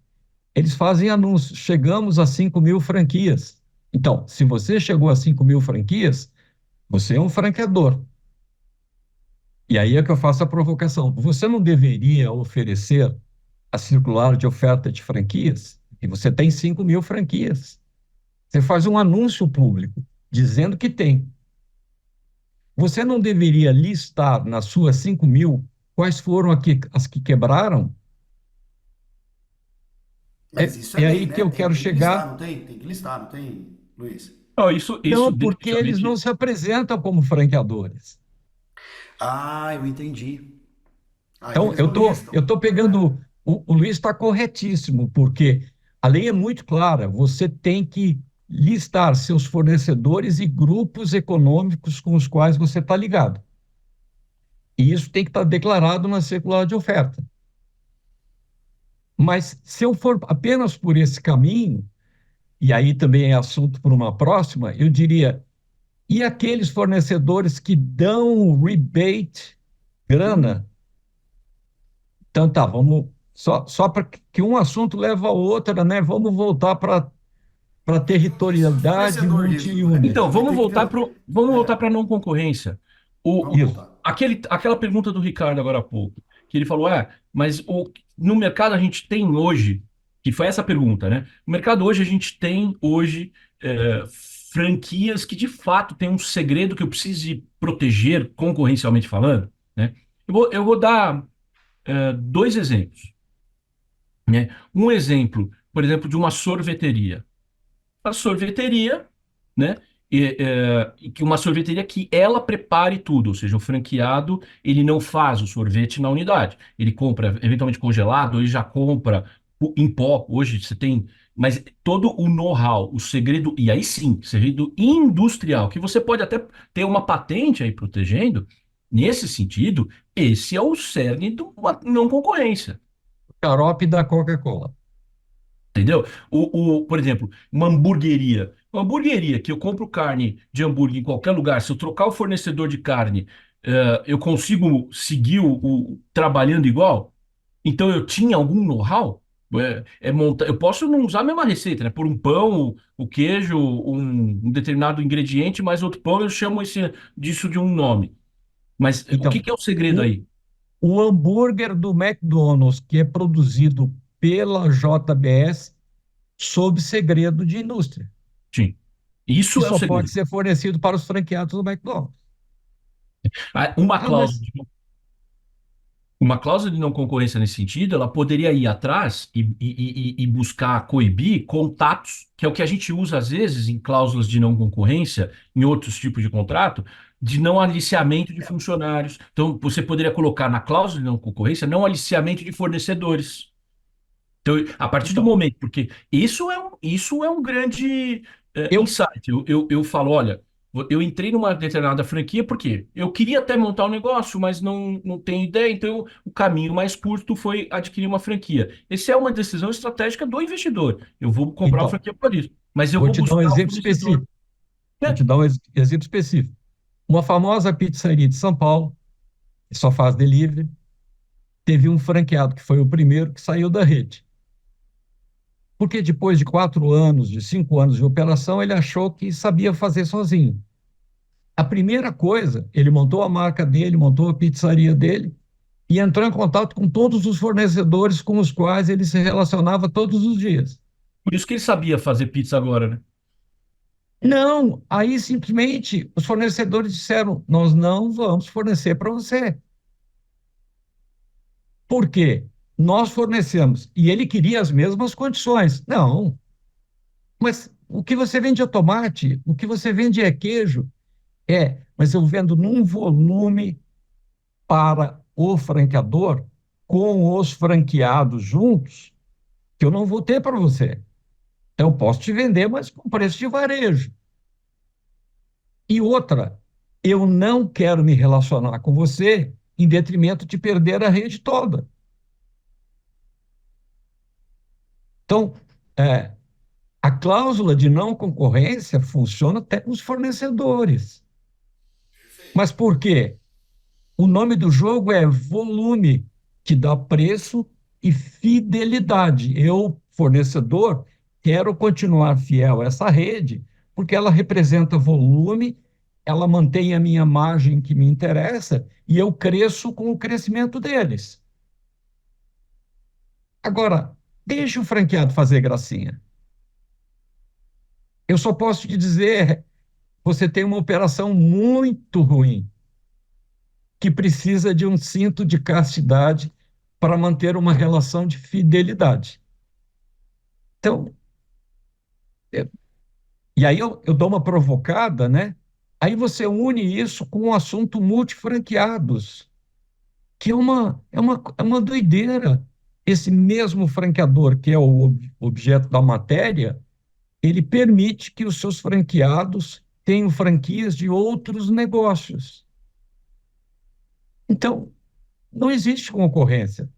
Eles fazem anúncios, chegamos a 5.000 franquias. Então, se você chegou a 5.000 franquias, você é um franqueador. E aí é que eu faço a provocação. Você não deveria oferecer a circular de oferta de franquias? E você tem 5.000 franquias. Você faz um anúncio público dizendo que tem. Você não deveria listar nas suas 5.000 quais foram as que quebraram? Mas isso é É lei, aí que né? eu Tem, quero tem que listar, chegar. não tem? Tem que listar, não tem, Luiz? Não, isso Não, porque eles não definitivamente. se apresentam como franqueadores. Ah, eu entendi. Aí Então, eles não listam. eu tô pegando. O Luiz está corretíssimo, porque a lei é muito clara. Você tem que listar seus fornecedores e grupos econômicos com os quais você está ligado. E isso tem que estar declarado na circular de oferta. Mas se eu for apenas por esse caminho, e aí também é assunto para uma próxima, eu diria: e aqueles fornecedores que dão rebate, grana? Então tá, vamos só para que um assunto leva ao outro, né? Vamos voltar para territorialidade Fornecedor disso. multi-unit. Então, Vai ter que ter. vamos voltar É, para a não concorrência. O, vamos Isso. voltar. aquela pergunta do Ricardo agora há pouco, que ele falou, mas no mercado a gente tem hoje, que foi essa pergunta, né? No mercado hoje a gente tem hoje franquias que de fato têm um segredo que eu preciso proteger concorrencialmente falando, né? Eu vou dar dois exemplos, né? Um exemplo, por exemplo, de uma sorveteria. A sorveteria, né? E que uma sorveteria que ela prepare tudo, ou seja, o franqueado ele não faz o sorvete na unidade, ele compra eventualmente congelado, ele já compra em pó. Hoje você tem, mas todo o know-how, o segredo e aí sim, segredo industrial que você pode até ter uma patente aí protegendo. Nesse sentido, esse é o cerne do não concorrência. Xarope da Coca-Cola. Entendeu? Por exemplo, uma hamburgueria. Uma hamburgueria, que eu compro carne de hambúrguer em qualquer lugar, se eu trocar o fornecedor de carne, eu consigo seguir trabalhando igual? Então eu tinha algum know-how? Eu posso não usar a mesma receita, né? Por um pão, o queijo, um determinado ingrediente, mais outro pão, eu chamo disso de um nome. Mas o que Então, que é o segredo o, aí? o hambúrguer do McDonald's, que é produzido pela JBS, sob segredo de indústria, Sim. que Isso é o só pode segredo. ser fornecido para os franqueados do McDonald's. Uma Ah, cláusula mas Uma cláusula de não concorrência nesse sentido, ela poderia ir atrás e buscar coibir contatos, que é o que a gente usa às vezes em cláusulas de não concorrência, em outros tipos de contrato, de não aliciamento de funcionários. Então, você poderia colocar na cláusula de não concorrência não aliciamento de fornecedores. Então, a partir do então, momento, porque isso é um grande eu, insight. Eu falo, olha, eu entrei numa determinada franquia porque eu queria até montar um negócio, mas não tenho ideia, então o caminho mais curto foi adquirir uma franquia. Essa é uma decisão estratégica do investidor. Eu vou comprar uma então, franquia por isso, mas eu vou vou te dar um buscar o exemplo fornecedor. específico. Vou É, te dar um exemplo específico. Uma famosa pizzaria de São Paulo, que só faz delivery, teve um franqueado que foi o primeiro que saiu da rede. Porque depois de 4 anos, de 5 anos de operação, ele achou que sabia fazer sozinho. A primeira coisa, ele montou a marca dele, montou a pizzaria dele e entrou em contato com todos os fornecedores com os quais ele se relacionava todos os dias. por isso que ele sabia fazer pizza agora, né? Não, aí simplesmente os fornecedores disseram: nós não vamos fornecer para você. Por quê? Nós fornecemos. E ele queria as mesmas condições. Não, mas o que você vende é tomate, o que você vende é queijo. Mas eu vendo num volume para o franqueador, com os franqueados juntos, que eu não vou ter para você. Então, eu posso te vender, mas com preço de varejo. E outra, eu não quero me relacionar com você em detrimento de perder a rede toda. Então, é, a cláusula de não concorrência funciona até com os fornecedores. Mas por quê? O nome do jogo é volume, que dá preço e fidelidade. Eu, fornecedor, quero continuar fiel a essa rede, porque ela representa volume, ela mantém a minha margem que me interessa e eu cresço com o crescimento deles. Agora, deixe o franqueado fazer gracinha. Eu só posso te dizer, você tem uma operação muito ruim, que precisa de um cinto de castidade para manter uma relação de fidelidade. Então, é, e aí eu dou uma provocada, né? Aí você une isso com o assunto multifranqueados, que é uma doideira. Esse mesmo franqueador, que é o objeto da matéria, ele permite que os seus franqueados tenham franquias de outros negócios. Então, não existe concorrência.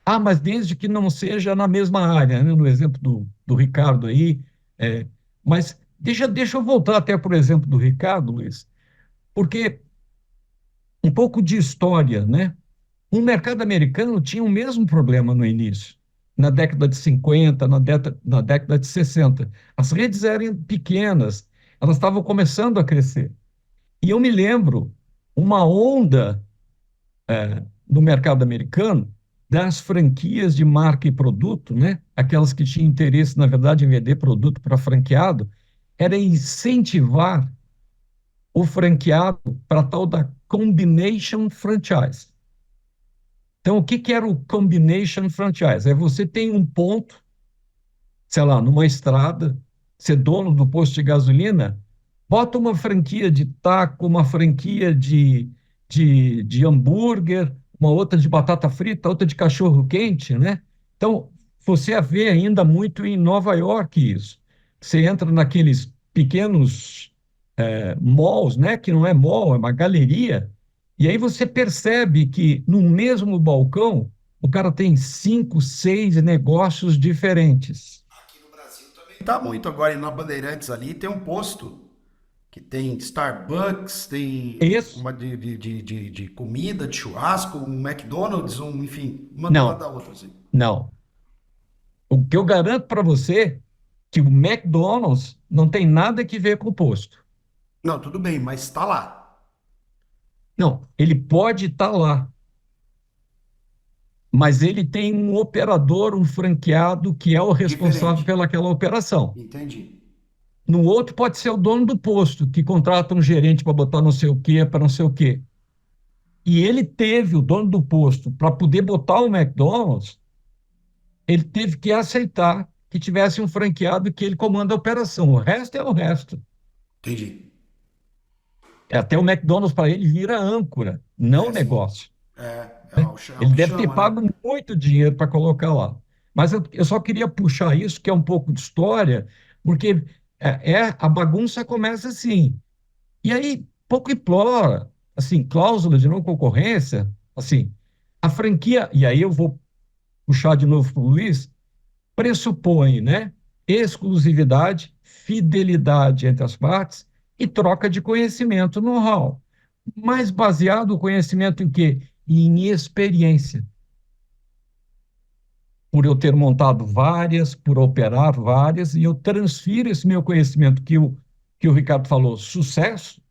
Ah, mas desde que não seja na mesma área, né? No exemplo do Ricardo aí. é, mas deixa eu voltar até por exemplo do Ricardo, Luiz, porque um pouco de história, né? O mercado americano tinha o mesmo problema no início, na década de 50, na década de 60. As redes eram pequenas, elas estavam começando a crescer. E eu me lembro uma onda no mercado americano das franquias de marca e produto, né? Aquelas que tinham interesse, na verdade, em vender produto para franqueado, era incentivar o franqueado para tal da combination franchise. Então, o que que era o combination franchise? É você tem um ponto, sei lá, numa estrada, ser dono do posto de gasolina, bota uma franquia de taco, uma franquia de hambúrguer, uma outra de batata frita, outra de cachorro quente, né? Então, você vê ainda muito em Nova York isso. Você entra naqueles pequenos malls, né? Que não é mall, é uma galeria, e aí você percebe que no mesmo balcão o cara tem 5, 6 negócios diferentes. tá muito agora na Bandeirantes ali, tem um posto que tem Starbucks, tem Isso? uma de comida, de churrasco, um McDonald's, enfim, uma do lado Não, da outra, assim. não. O que eu garanto para você é que o McDonald's não tem nada que ver com o posto. Não, tudo bem, mas está lá. Não, ele pode estar lá, mas ele tem um operador, um franqueado, que é o responsável Diferente. pelaquela operação. Entendi. No outro, pode ser o dono do posto, que contrata um gerente para botar não sei o quê, para não sei o quê. E ele teve, o dono do posto, para poder botar o McDonald's, ele teve que aceitar que tivesse um franqueado que ele comanda a operação. O resto é o resto. Entendi. Até o McDonald's para ele vira âncora, não É, sim. negócio. É o Ele que deve ter chama, né? pago muito dinheiro para colocar lá. Mas eu só queria puxar isso, que é um pouco de história, porque a bagunça começa assim. E aí, pouco implora, assim, cláusula de não concorrência, assim, a franquia, e aí eu vou puxar de novo para o Luiz, pressupõe, né, exclusividade, fidelidade entre as partes e troca de conhecimento, know-how. Mas baseado o conhecimento em quê? Em experiência. Por eu ter montado várias, por operar várias, e eu transfiro esse meu conhecimento que o Ricardo falou, sucesso,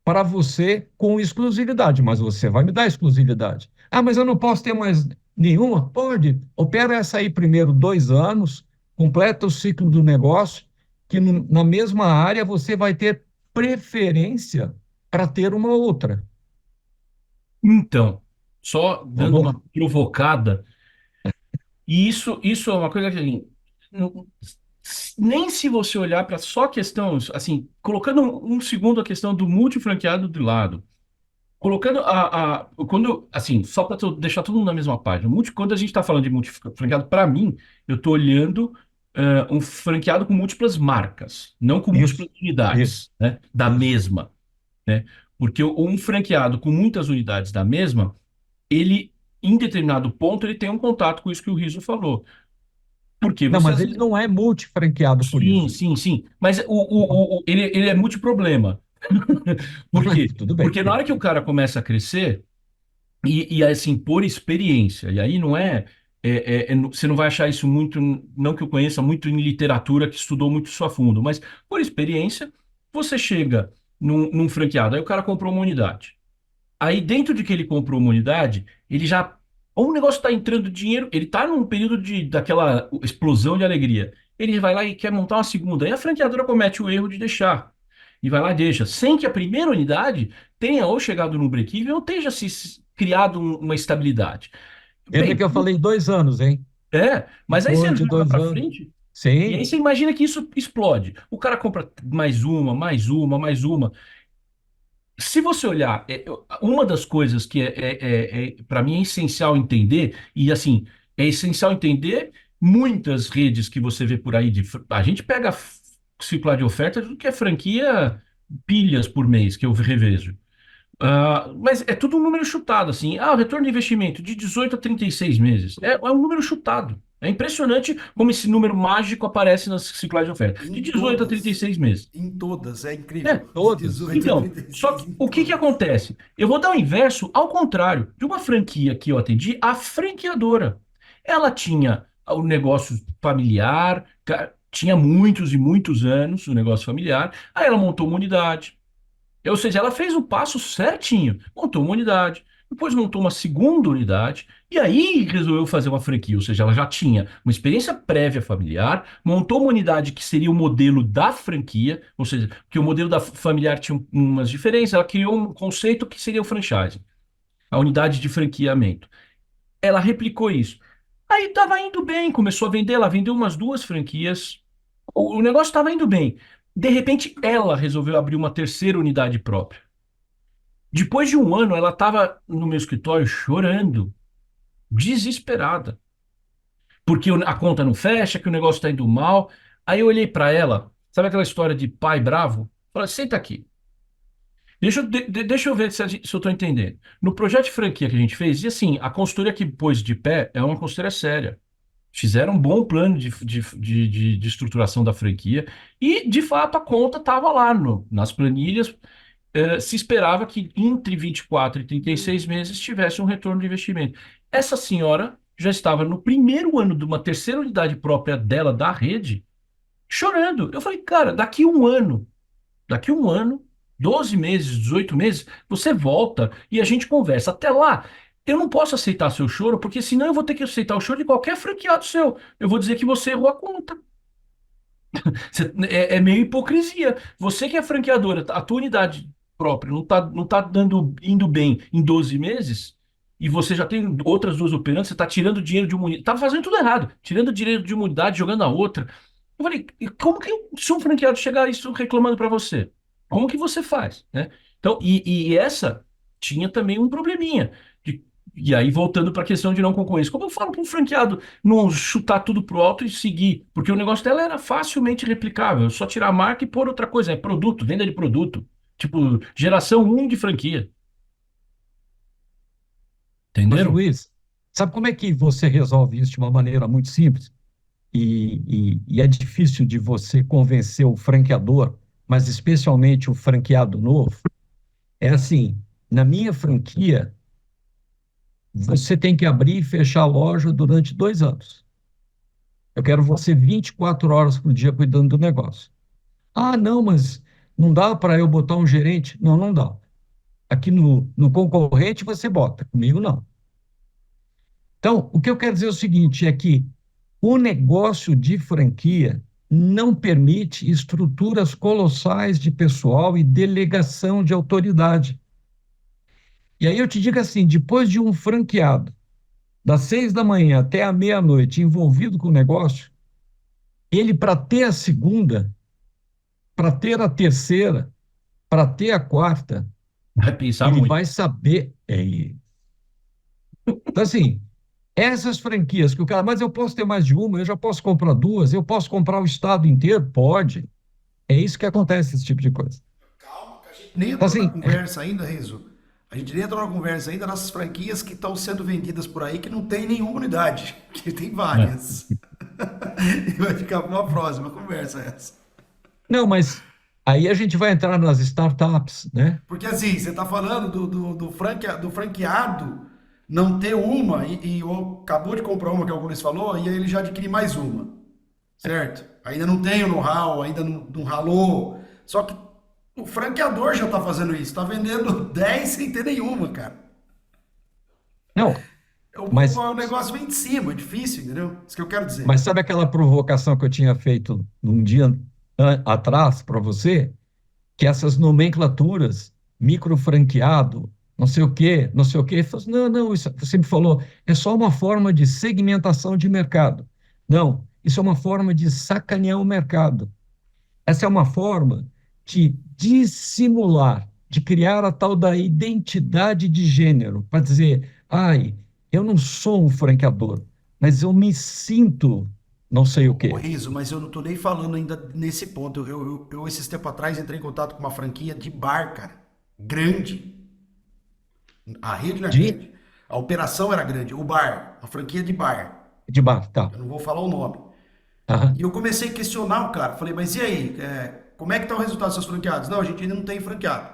para você com exclusividade, mas você vai me dar exclusividade. Ah, mas eu não posso ter mais nenhuma? Pode. Opera essa aí primeiro 2 anos, completa o ciclo do negócio, que na mesma área você vai ter preferência para ter uma outra. Então, só dando Vamos uma lá. provocada, e isso é uma coisa que assim, não- nem se você olhar para só a questão, assim, colocando um segundo a questão do multifranqueado de lado, colocando quando, assim, só para deixar todo mundo na mesma página, quando a gente está falando de multifranqueado, para mim, eu estou olhando um franqueado com múltiplas marcas, não com Isso, múltiplas isso, unidades, né, da isso. mesma, né? Porque um franqueado com muitas unidades da mesma, ele, em determinado ponto, ele tem um contato com isso que o Riso falou. Porque Não, você mas às ele vezes. não é multifranqueado por Sim, isso. sim, sim. Mas ele é multiproblema. Por quê? Tudo bem. Porque na hora que o cara começa a crescer, assim, por experiência, e aí não você não vai achar isso muito, não que eu conheça muito em literatura que estudou muito isso a fundo, mas por experiência, você chega num franqueado, aí o cara comprou uma unidade. Aí, dentro de que ele comprou uma unidade, ele já. Ou o negócio está entrando dinheiro, ele está num período daquela explosão de alegria. Ele vai lá e quer montar uma segunda. Aí a franqueadora comete o erro de deixar. E vai lá e deixa. Sem que a primeira unidade tenha ou chegado no break-even ou tenha se criado uma estabilidade. Lembra Bem, que eu falei 2 anos, hein? mas aí você Depois de joga dois para anos. frente e aí Sim, você imagina que isso explode. O cara compra mais uma, mais uma, mais uma. Se você olhar, uma das coisas que para mim é essencial entender, e assim, é essencial entender muitas redes que você vê por aí a gente pega circular de oferta do que é franquia pilhas por mês que eu revejo. Mas é tudo um número chutado, assim. O retorno de investimento de 18 a 36 meses. É um número chutado. É impressionante como esse número mágico aparece nas circulares de oferta. De Em 18 a todas. 36 meses. Em todas, é incrível. É, De todas. 18 a então, só 36 que em o que que todas. acontece? Eu vou dar o inverso ao contrário. De uma franquia que eu atendi, a franqueadora. Ela tinha o negócio familiar, tinha muitos e muitos anos o negócio familiar. Aí ela montou uma unidade. Ou seja, ela fez o passo certinho. Montou uma unidade, depois montou uma segunda unidade, e aí resolveu fazer uma franquia. Ou seja, ela já tinha uma experiência prévia familiar, montou uma unidade que seria o modelo da franquia, ou seja, que o modelo da familiar tinha umas diferenças, ela criou um conceito que seria o franchising, a unidade de franqueamento. Ela replicou isso. Aí estava indo bem, começou a vender, ela vendeu umas duas franquias, o negócio estava indo bem. De repente, ela resolveu abrir uma terceira unidade própria. Depois de um ano, ela estava no meu escritório chorando, desesperada, porque a conta não fecha, que o negócio está indo mal. Aí eu olhei para ela, sabe aquela história de pai bravo? Falei, senta aqui. Deixa eu ver se eu estou entendendo. No projeto de franquia que a gente fez, e assim, a consultoria que pôs de pé é uma consultoria séria. Fizeram um bom plano de estruturação da franquia e, de fato, a conta estava lá nas planilhas. Se esperava que entre 24 e 36 meses tivesse um retorno de investimento. Essa senhora já estava no primeiro ano de uma terceira unidade própria dela, da rede, chorando. Eu falei, cara, daqui um ano, 12 meses, 18 meses, você volta e a gente conversa. Até lá, eu não posso aceitar seu choro, porque senão eu vou ter que aceitar o choro de qualquer franqueado seu. Eu vou dizer que você errou a conta. É meio hipocrisia. Você que é franqueadora, a tua unidade própria não tá indo bem em 12 meses, e você já tem outras duas operantes, você está tirando dinheiro de uma unidade. Tá fazendo tudo errado. Tirando dinheiro de uma unidade, jogando na outra. Eu falei, e como que se um franqueado chegar isso reclamando para você? Como que você faz, né? Então, e essa tinha também um probleminha. De- e aí, voltando para a questão de não concorrência. Como eu falo para um franqueado não chutar tudo pro alto e seguir? Porque o negócio dela era facilmente replicável. Só tirar a marca e pôr outra coisa. É produto, venda de produto. Tipo, geração um de franquia. Mas, Entenderam? Luiz, sabe como é que você resolve isso de uma maneira muito simples? E é difícil de você convencer o franqueador, mas especialmente o franqueado novo. É assim, na minha franquia, você tem que abrir e fechar a loja durante 2 anos. Eu quero você 24 horas por dia cuidando do negócio. Ah, não, mas não dá para eu botar um gerente? Não, não dá. Aqui no concorrente você bota, comigo não. Então, o que eu quero dizer é o seguinte, é que o negócio de franquia não permite estruturas colossais de pessoal e delegação de autoridade. E aí eu te digo assim, depois de um franqueado, das 6 da manhã até a meia-noite, envolvido com o negócio, ele, para ter a segunda, para ter a terceira, para ter a quarta, Vai pensar ele muito. vai saber. Então, assim, essas franquias que o cara, mas eu posso ter mais de uma, eu já posso comprar duas, eu posso comprar o estado inteiro? Pode. É isso que acontece, esse tipo de coisa. Calma, que a gente nem Então, entrou na assim, conversa ainda, Renzo. A gente nem entrou na conversa ainda nessas franquias que estão sendo vendidas por aí que não tem nenhuma unidade, que tem É. várias. E vai ficar para uma próxima conversa essa. não, mas aí a gente vai entrar nas startups, né? Porque assim, você está falando do franqueado não ter uma e acabou de comprar uma que o Luiz falou e aí ele já adquire mais uma, certo? Ainda não tem o know-how, ainda não ralou. Só que o franqueador já está fazendo isso, está vendendo 10 sem ter nenhuma, cara. Não, O, mas, o negócio vem de cima, é difícil, entendeu? Isso que eu quero dizer. mas sabe aquela provocação que eu tinha feito num dia atrás para você? Que essas nomenclaturas, microfranqueado, não sei o quê, não sei o quê. Ele falou assim, não, não, isso, você me falou, é só uma forma de segmentação de mercado. Não, isso é uma forma de sacanear o mercado. Essa é uma forma de dissimular, de criar a tal da identidade de gênero, para dizer, ai, eu não sou um franqueador, mas eu me sinto não sei o Ô quê. Riso, mas eu não tô nem falando ainda nesse ponto. Esses tempo atrás, entrei em contato com uma franquia de bar, cara. Grande. A rede não é De, grande. A operação era grande. O bar, a franquia de bar. de bar, tá. Eu não vou falar o nome. E Aham. eu comecei a questionar o cara. Falei, mas e aí? Como é que tá o resultado dos seus franqueados? Não, a gente ainda não tem franqueado.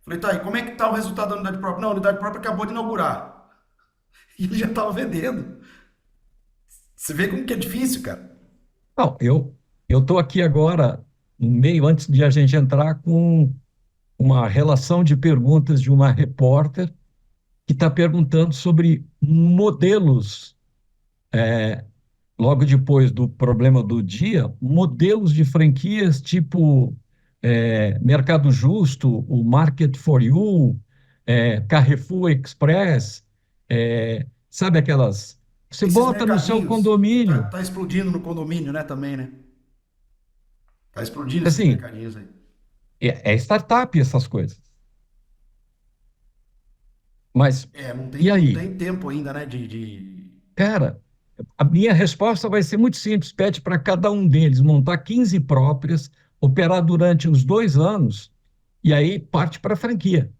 Falei, tá, e como é que tá o resultado da unidade própria? Não, a unidade própria acabou de inaugurar. E ele já tava vendendo. Você vê como que é difícil, cara. Não, eu estou aqui agora, no meio, antes de a gente entrar, com uma relação de perguntas de uma repórter que está perguntando sobre modelos, logo depois do problema do dia, modelos de franquias tipo Mercado Justo, o Market for You, Carrefour Express, sabe aquelas. Você Esses bota no seu mercadinhos que tá, condomínio, tá explodindo no condomínio, né, também, né? Tá explodindo esses assim, mercadinhos aí. é startup essas coisas. Mas Não e tem, não aí? tem tempo ainda, né, de... Cara, a minha resposta vai ser muito simples. Pede para cada um deles montar 15 próprias, operar durante uns 2 anos, e aí parte para a franquia.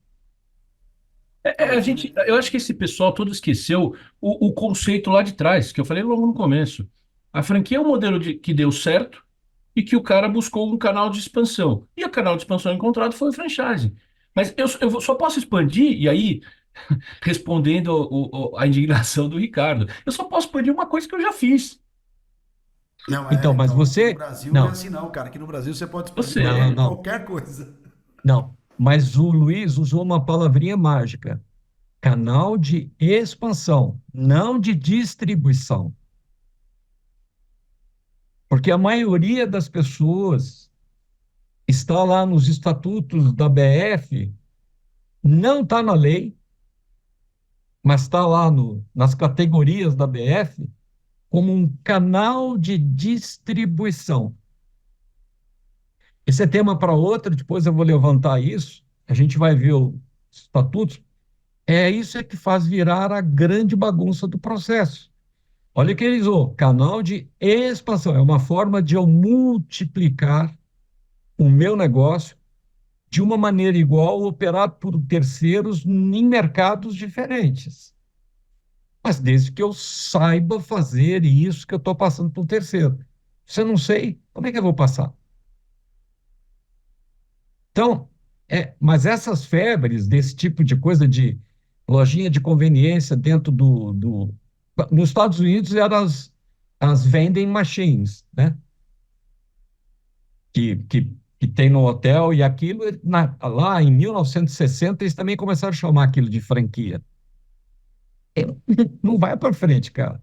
Eu acho que esse pessoal todo esqueceu o conceito lá de trás, que eu falei logo no começo. A franquia é um modelo que deu certo e que o cara buscou um canal de expansão. E o canal de expansão encontrado foi o franchise. Mas só posso expandir, e aí, respondendo a indignação do Ricardo, eu só posso expandir uma coisa que eu já fiz. Não, Então, mas então, aqui no você. Brasil não é Não, assim não, cara. Aqui no Brasil você pode expandir Você, não, para não, qualquer coisa. não. Mas o Luiz usou uma palavrinha mágica: canal de expansão, não de distribuição. Porque a maioria das pessoas está lá nos estatutos da BF, não está na lei, mas está lá nas categorias da BF como um canal de distribuição. Esse é tema para outra, depois eu vou levantar isso, a gente vai ver os estatutos. Isso é que faz virar a grande bagunça do processo. Olha o que ele usou, canal de expansão, é uma forma de eu multiplicar o meu negócio de uma maneira igual, operar por terceiros em mercados diferentes. Mas desde que eu saiba fazer isso que eu estou passando para o terceiro. Se eu não sei, como é que eu vou passar? Então, mas essas febres desse tipo de coisa de lojinha de conveniência dentro nos Estados Unidos eram as vending machines, né? Que tem no hotel e aquilo, lá em 1960, eles também começaram a chamar aquilo de franquia. É, não vai para frente, cara.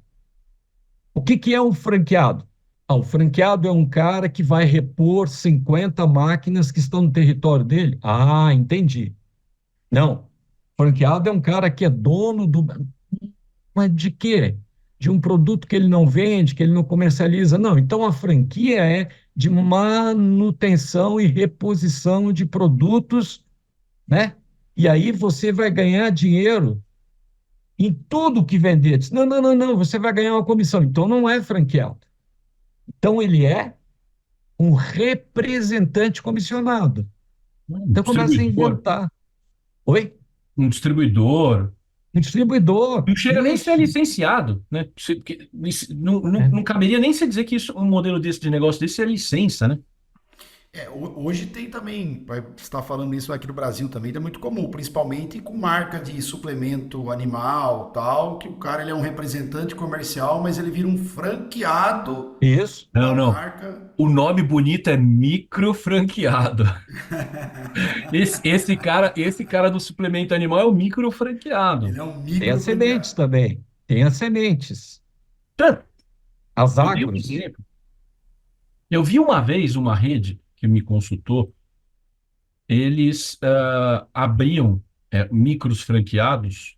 O que é um franqueado? O franqueado é um cara que vai repor 50 máquinas que estão no território dele. Ah, entendi. Não. Franqueado é um cara que é dono do. Mas de quê? De um produto que ele não vende, que ele não comercializa. Não. Então a franquia é de manutenção e reposição de produtos, né? E aí você vai ganhar dinheiro em tudo que vender. Diz, não, não, não, não, você vai ganhar uma comissão. Então não é franqueado. Então ele é um representante comissionado. um Então começa a distribuidor, inventar. Oi? um distribuidor. Um distribuidor. Não chega nem a ser Isso. licenciado, né? É. Não caberia nem se dizer que um modelo desse de negócio desse é licença, né? Hoje tem também, você está falando isso aqui no Brasil também, é muito comum, principalmente com marca de suplemento animal, tal, que o cara ele é um representante comercial, mas ele vira um franqueado Isso. Não, da não. marca. O nome bonito é micro franqueado. Esse cara do suplemento animal é o micro franqueado. Ele é um Tem micro as sementes franqueado. também. Tem as sementes. Tá, As eu dei um agros. exemplo. Eu vi uma vez uma rede que me consultou, eles abriam micros franqueados.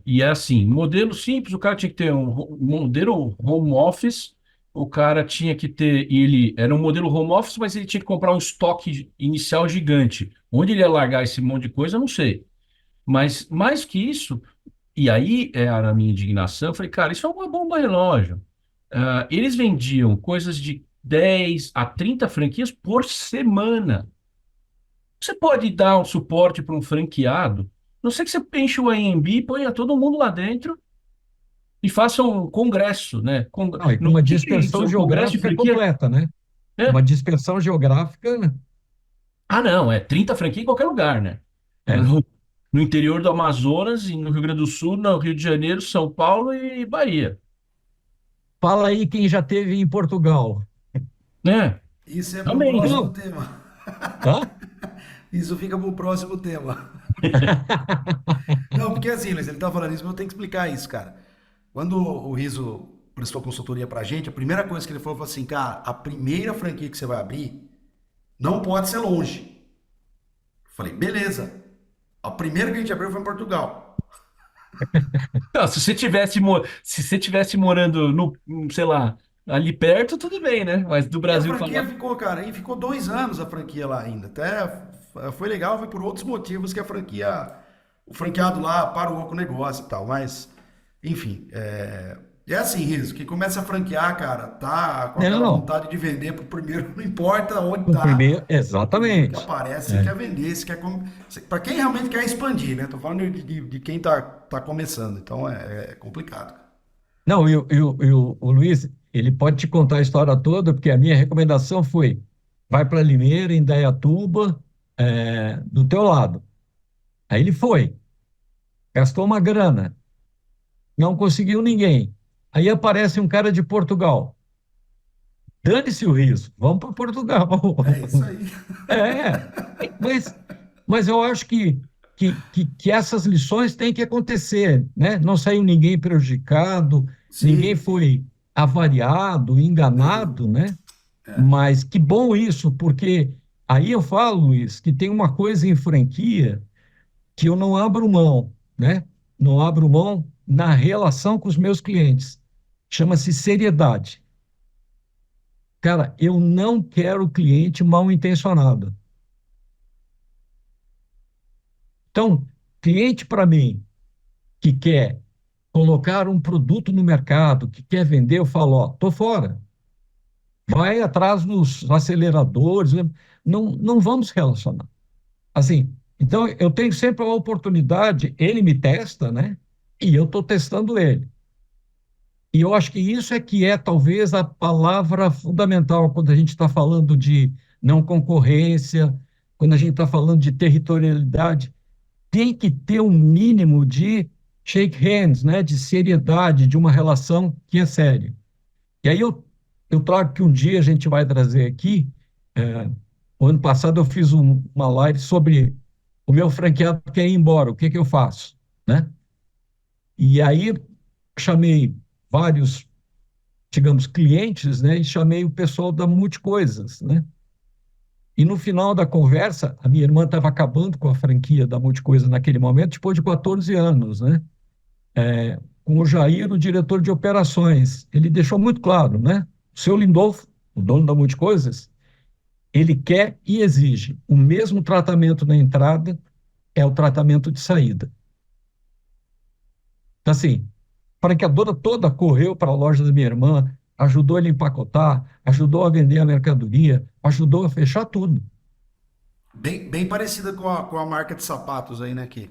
E é assim, modelo simples, o cara tinha que ter um modelo home office, o cara tinha que ter, e ele era um modelo home office, mas ele tinha que comprar um estoque inicial gigante. Onde ele ia largar esse monte de coisa, eu não sei. Mas mais que isso, e aí era a minha indignação, eu falei, cara, isso é uma bomba relógio. Eles vendiam coisas de 10 a 30 franquias por semana. Você pode dar um suporte para um franqueado, não sei que você enche o AMB e ponha todo mundo lá dentro e faça um congresso, né? Não, e com O uma que é isso? É dispersão um congresso de geográfica franquia? completa, né? É. Uma dispersão geográfica, né? Ah, não, é 30 franquias em qualquer lugar, né? É. No interior do Amazonas, e no Rio Grande do Sul, no Rio de Janeiro, São Paulo e Bahia. Fala aí quem já teve em Portugal. Né? Isso é para o Também, né? próximo Não. tema. Hã? Isso fica para o próximo tema. Não, porque assim, Luiz, ele tá falando isso, mas eu tenho que explicar isso, cara. Quando o Riso prestou consultoria pra gente, a primeira coisa que ele falou foi assim, cara, a primeira franquia que você vai abrir não pode ser longe. Eu falei, beleza. A primeira que a gente abriu foi em Portugal. Não, se você tivesse morando no, sei lá, ali perto, tudo bem, né? Mas do E a Brasil para franquia lá. ficou, cara, e ficou 2 anos a franquia lá ainda. Até foi legal, foi por outros motivos que a franquia, o franqueado lá parou com o negócio e tal. Mas, enfim, E é assim, Riso, quem começa a franquear, cara, tá com aquela Não, vontade de vender pro primeiro, não importa onde o tá, primeiro, o primeiro que exatamente. aparece, você É. quer vender, você quer. Para quem realmente quer expandir, né? Tô falando de quem tá começando, então é complicado. Não, o Luiz, ele pode te contar a história toda, porque a minha recomendação foi, vai para Limeira, em Indaiatuba, do teu lado. Aí ele foi, gastou uma grana, não conseguiu ninguém. Aí aparece um cara de Portugal. Dane-se o riso, vamos para Portugal. É isso aí. É, mas, mas eu acho que essas lições têm que acontecer, né? Não saiu ninguém prejudicado, ninguém Sim, foi avariado, enganado, não. né? Mas que bom isso, porque aí eu falo, Luiz, que tem uma coisa em franquia que eu não abro mão, né? Não abro mão na relação com os meus clientes. Chama-se seriedade. Cara, eu não quero cliente mal intencionado. Então, cliente para mim que quer colocar um produto no mercado, que quer vender, eu falo, ó, tô fora. Vai atrás dos aceleradores, né? Não vamos relacionar. Assim, então eu tenho sempre a oportunidade, ele me testa, né? E eu estou testando ele. E eu acho que isso é que é talvez a palavra fundamental quando a gente está falando de não concorrência, quando a gente está falando de territorialidade. Tem que ter um mínimo de shake hands, né? De seriedade, de uma relação que é séria. E aí eu trago que um dia a gente vai trazer aqui. é, o ano passado eu fiz uma live sobre o meu franqueado quer ir embora, o que que eu faço, né? E aí chamei vários, digamos, clientes, né? E chamei o pessoal da Multicoisas, né? E no final da conversa, a minha irmã estava acabando com a franquia da Multicoisas naquele momento, depois de 14 anos, né? Com o Jair, o diretor de operações. Ele deixou muito claro, né? O seu Lindolfo, o dono da Multicoisas, ele quer e exige o mesmo tratamento na entrada, é o tratamento de saída. Então, assim, a franqueadora toda correu para a loja da minha irmã, ajudou ele a empacotar, ajudou a vender a mercadoria, ajudou a fechar tudo. Bem parecida com a marca de sapatos aí, né? Que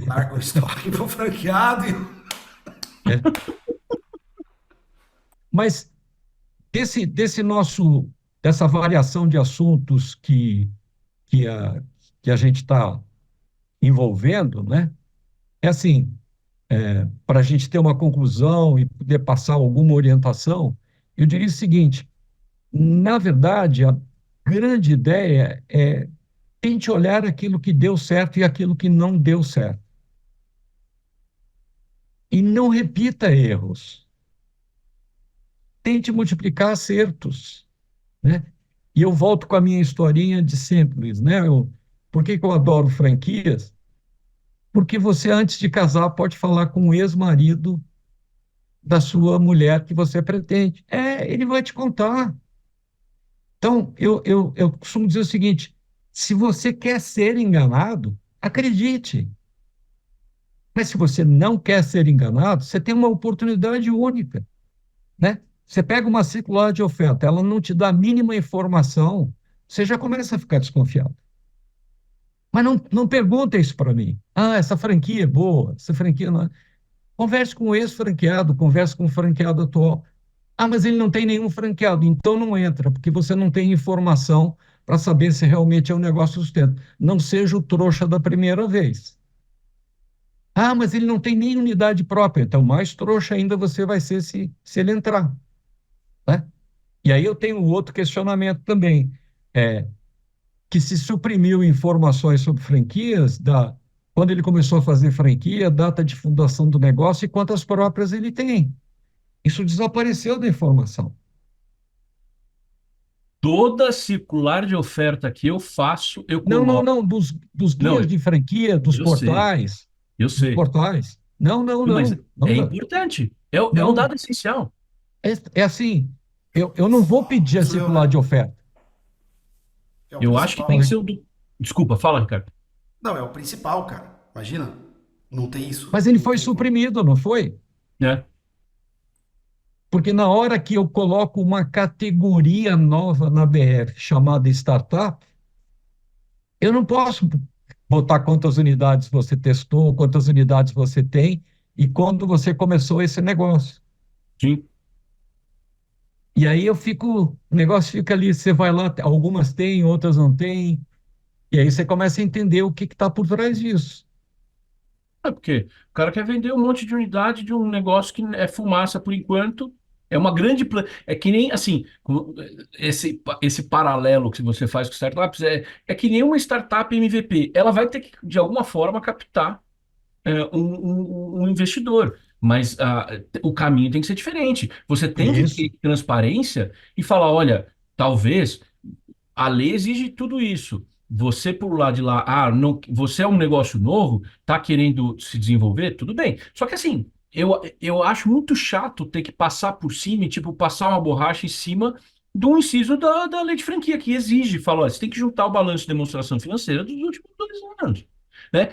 larga o estoque pro franqueado e. Né? Mas dessa variação de assuntos que a, que a gente está envolvendo, né? É assim, para a gente ter uma conclusão e poder passar alguma orientação, eu diria o seguinte: na verdade, a grande ideia é tente olhar aquilo que deu certo e aquilo que não deu certo. E não repita erros. Tente multiplicar acertos, né? E eu volto com a minha historinha de sempre, né? Por que que eu adoro franquias? Porque você, antes de casar, pode falar com o ex-marido da sua mulher que você pretende. Ele vai te contar. Então, eu costumo dizer o seguinte: se você quer ser enganado, acredite. Mas se você não quer ser enganado, você tem uma oportunidade única, né? Você pega uma circular de oferta, ela não te dá a mínima informação, você já começa a ficar desconfiado. Mas não pergunta isso para mim. Ah, essa franquia é boa, essa franquia não é. Converse com o ex-franqueado, converse com o franqueado atual. Ah, mas ele não tem nenhum franqueado, então não entra, porque você não tem informação para saber se realmente é um negócio sustento. Não seja o trouxa da primeira vez. Ah, mas ele não tem nem unidade própria, então mais trouxa ainda você vai ser se ele entrar, né? E aí eu tenho outro questionamento também, é, que se suprimiu informações sobre franquias, quando ele começou a fazer franquia, data de fundação do negócio e quantas próprias ele tem. Isso desapareceu da informação. Toda circular de oferta que eu faço, eu Não, não, coloco. não, dos Não, guias de franquia, dos eu sei, portais, eu dos sei. portais. Não, não, Mas não, não, é não, importante. É um não. dado essencial. É assim, eu não vou pedir a Isso eu, circular né? de oferta. É o Eu acho que principal, tem que né? ser o do. Desculpa, fala, Ricardo. Não, é o principal, cara. Imagina, não tem isso. Mas ele Não foi tem como. suprimido, não foi? Né? Porque na hora que eu coloco uma categoria nova na BF chamada startup, eu não posso botar quantas unidades você testou, quantas unidades você tem e quando você começou esse negócio. Sim. E aí o negócio fica ali, você vai lá, algumas têm, outras não têm, e aí você começa a entender o que está por trás disso. É porque o cara quer vender um monte de unidade de um negócio que é fumaça por enquanto. É uma grande. É que nem assim, esse paralelo que você faz com startups é que nem uma startup MVP. Ela vai ter que, de alguma forma, captar um investidor. Mas o caminho tem que ser diferente. Você tem que Isso, ter transparência e falar: olha, talvez. A lei exige tudo isso. Você, por lado de lá, não, você é um negócio novo, tá querendo se desenvolver, tudo bem. Só que assim, eu acho muito chato ter que passar por cima e, tipo, passar uma borracha em cima do inciso da lei de franquia, que exige, fala, olha, você tem que juntar o balanço de demonstração financeira dos últimos 2 anos, né?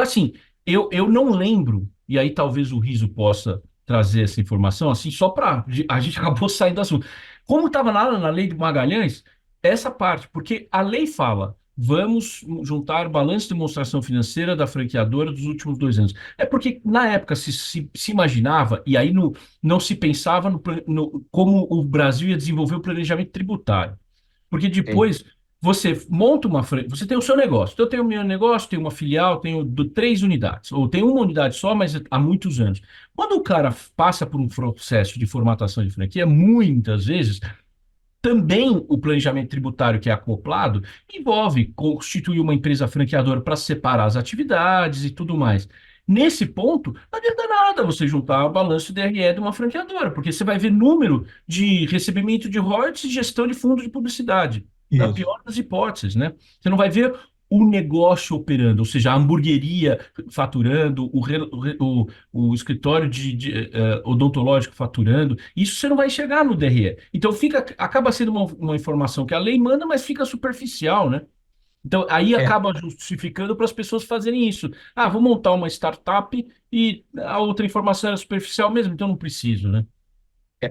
Assim, eu não lembro, e aí talvez o Riso possa trazer essa informação, assim, só para a gente acabou saindo do assunto. Como estava lá na lei de Magalhães, essa parte, porque a lei fala, vamos juntar balanço de demonstração financeira da franqueadora dos últimos 2 anos. É porque na época se imaginava, e aí não se pensava como o Brasil ia desenvolver o planejamento tributário. Porque sim, depois você monta você tem o seu negócio. Então eu tenho o meu negócio, tenho uma filial, tenho 3 unidades, ou tenho uma unidade só, mas há muitos anos. Quando o cara passa por um processo de formatação de franquia, muitas vezes também o planejamento tributário que é acoplado envolve constituir uma empresa franqueadora para separar as atividades e tudo mais. Nesse ponto, não adianta nada você juntar o balanço DRE de uma franqueadora, porque você vai ver número de recebimento de royalties e gestão de fundos de publicidade. Na isso. pior das hipóteses, né? Você não vai ver o negócio operando, ou seja, a hamburgueria faturando, o escritório odontológico faturando. Isso você não vai enxergar no DRE. Então acaba sendo uma informação que a lei manda, mas fica superficial, né? Então aí É, acaba justificando para as pessoas fazerem isso. Ah, vou montar uma startup e a outra informação era superficial mesmo, então não preciso, né?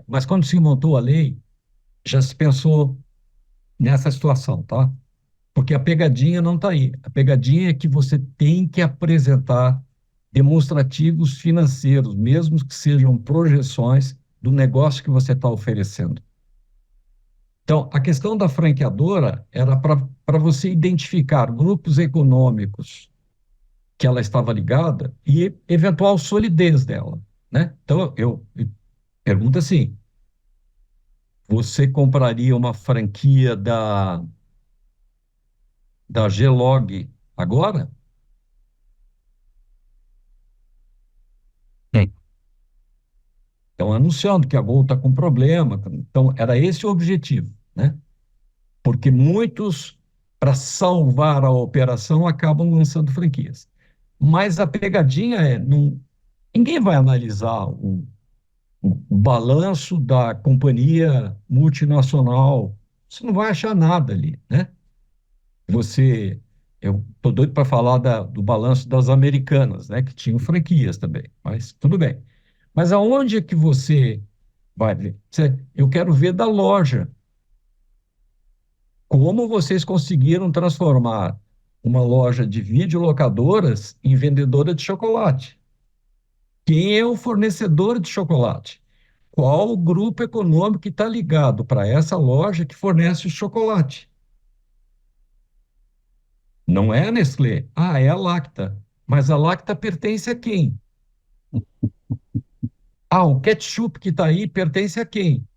mas quando se montou a lei, já se pensou nessa situação, tá? Porque a pegadinha não está aí. A pegadinha é que você tem que apresentar demonstrativos financeiros, mesmo que sejam projeções do negócio que você está oferecendo. Então, a questão da franqueadora era para você identificar grupos econômicos que ela estava ligada e eventual solidez dela, né? Então, eu pergunto assim, você compraria uma franquia da Gelog agora? Sim. Estão anunciando que a Gol está com problema. Então, era esse o objetivo, né? Porque muitos, para salvar a operação, acabam lançando franquias. Mas a pegadinha é, não, ninguém vai analisar o balanço da companhia multinacional. Você não vai achar nada ali, né? Você, eu estou doido para falar do balanço das Americanas, né? Que tinham franquias também, mas tudo bem. Mas aonde é que você vai ver? Eu quero ver da loja. Como vocês conseguiram transformar uma loja de videolocadoras em vendedora de chocolate? Quem é o fornecedor de chocolate? Qual o grupo econômico que está ligado para essa loja que fornece o chocolate? Não é a Nestlé. Ah, é a Lacta. Mas a Lacta pertence a quem? Ah, o ketchup que está aí pertence a quem?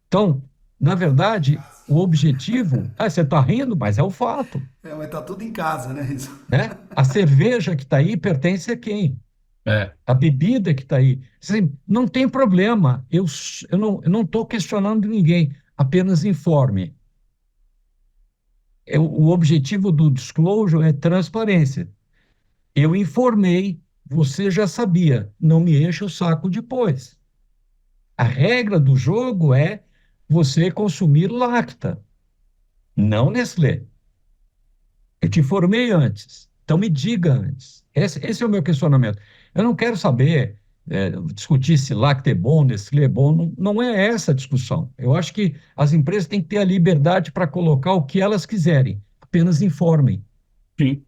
Então, na verdade, o objetivo. Ah, você está rindo, mas é o fato, É, mas tá tudo em casa, né? Isso. né? A cerveja que está aí pertence a quem? É. A bebida que está aí. Assim, não tem problema. Eu não estou questionando ninguém. Apenas informe. O objetivo do disclosure é transparência. Eu informei, você já sabia. Não me encha o saco depois. A regra do jogo é você consumir Lacta, não Nestlé. Eu te informei antes, então me diga antes. Esse é o meu questionamento. Eu não quero saber discutir se Lacta é bom, Nestlé é bom, não é essa a discussão. Eu acho que as empresas têm que ter a liberdade para colocar o que elas quiserem, apenas informem. Sim.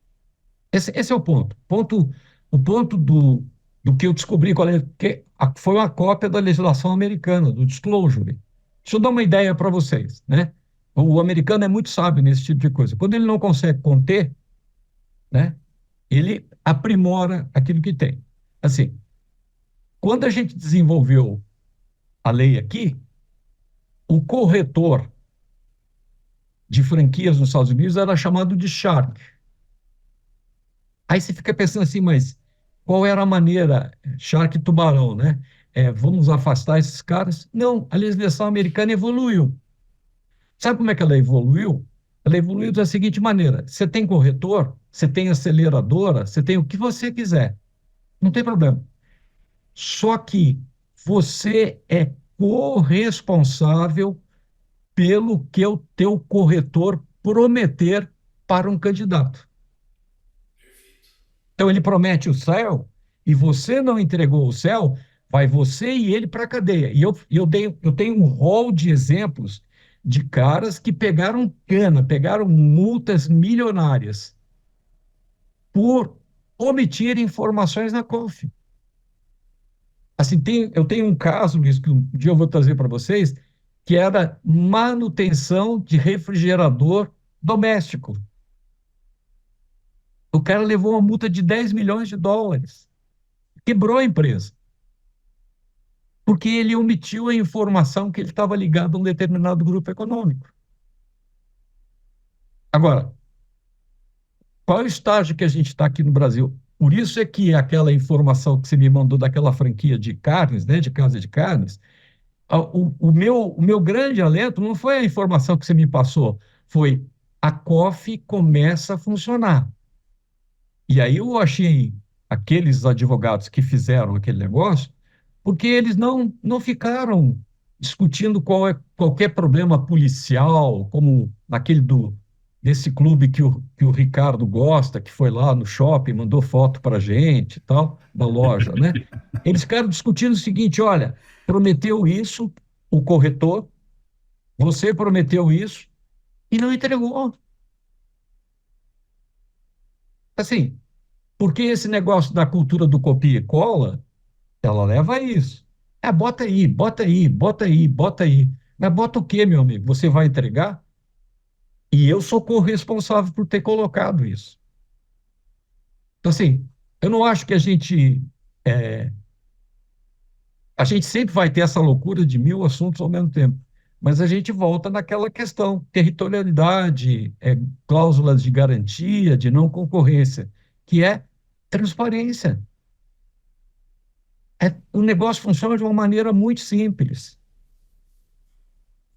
Esse é o ponto. O ponto do que eu descobri, foi uma cópia da legislação americana, do disclosure. Deixa eu dar uma ideia para vocês, né? O americano é muito sábio nesse tipo de coisa. Quando ele não consegue conter, né, ele aprimora aquilo que tem. Assim, quando a gente desenvolveu a lei aqui, o corretor de franquias nos Estados Unidos era chamado de Shark. Aí você fica pensando assim, mas qual era a maneira, Shark tubarão, né? Vamos afastar esses caras? Não, a legislação americana evoluiu. Sabe como é que ela evoluiu? Ela evoluiu da seguinte maneira: você tem corretor, você tem aceleradora, você tem o que você quiser, não tem problema. Só que você é corresponsável pelo que o teu corretor prometer para um candidato. Então ele promete o céu e você não entregou o céu, vai você e ele para a cadeia. E eu tenho um rol de exemplos de caras que pegaram cana, pegaram multas milionárias por omitir informações na COF. Assim, eu tenho um caso, Luiz, que um dia eu vou trazer para vocês, que era manutenção de refrigerador doméstico. O cara levou uma multa de 10 milhões de dólares. Quebrou a empresa. Porque ele omitiu a informação que ele estava ligado a um determinado grupo econômico. Agora, qual é o estágio que a gente está aqui no Brasil? Por isso é que aquela informação que você me mandou daquela franquia de carnes, né, de casa de carnes, o meu grande alento não foi a informação que você me passou, foi a COF começa a funcionar. E aí eu achei aqueles advogados que fizeram aquele negócio, porque eles não ficaram discutindo qualquer problema policial, como naquele desse clube que o Ricardo gosta, que foi lá no shopping, mandou foto para a gente e tal, da loja, né? Eles ficaram discutindo o seguinte: olha, prometeu isso, o corretor, você prometeu isso e não entregou. Assim, porque esse negócio da cultura do copia e cola, ela leva a isso. Bota aí, bota aí, bota aí, bota aí. Mas bota o quê, meu amigo? Você vai entregar? E eu sou corresponsável por ter colocado isso. Então, assim, eu não acho que é, a gente sempre vai ter essa loucura de 1.000 assuntos ao mesmo tempo. Mas a gente volta naquela questão, territorialidade, cláusulas de garantia, de não concorrência, que é transparência. O negócio funciona de uma maneira muito simples.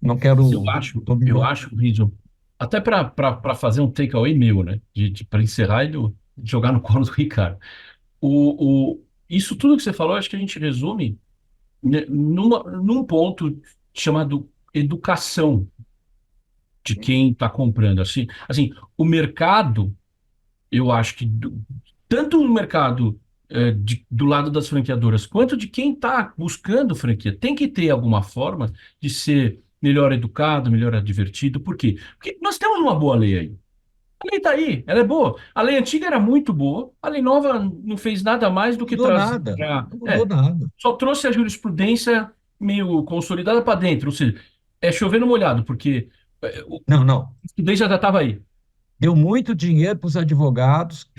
Não Eu quero acho, eu dominar. acho, Rizzo, até para fazer um takeaway meu, né? Para encerrar e jogar no colo do Ricardo. Isso tudo que você falou, acho que a gente resume, né, num ponto chamado educação de quem está comprando. Assim, o mercado, eu acho que tanto no mercado do lado das franqueadoras, quanto de quem está buscando franquia, tem que ter alguma forma de ser melhor educado, melhor advertido. Por quê? Porque nós temos uma boa lei aí. A lei está aí, ela é boa. A lei antiga era muito boa, a lei nova não fez nada mais do Não que mudou trazer. nada, não mudou nada. Só trouxe a jurisprudência meio consolidada para dentro, ou seja, é chover no molhado, porque a Não, não. jurisprudência já estava aí. Deu muito dinheiro para os advogados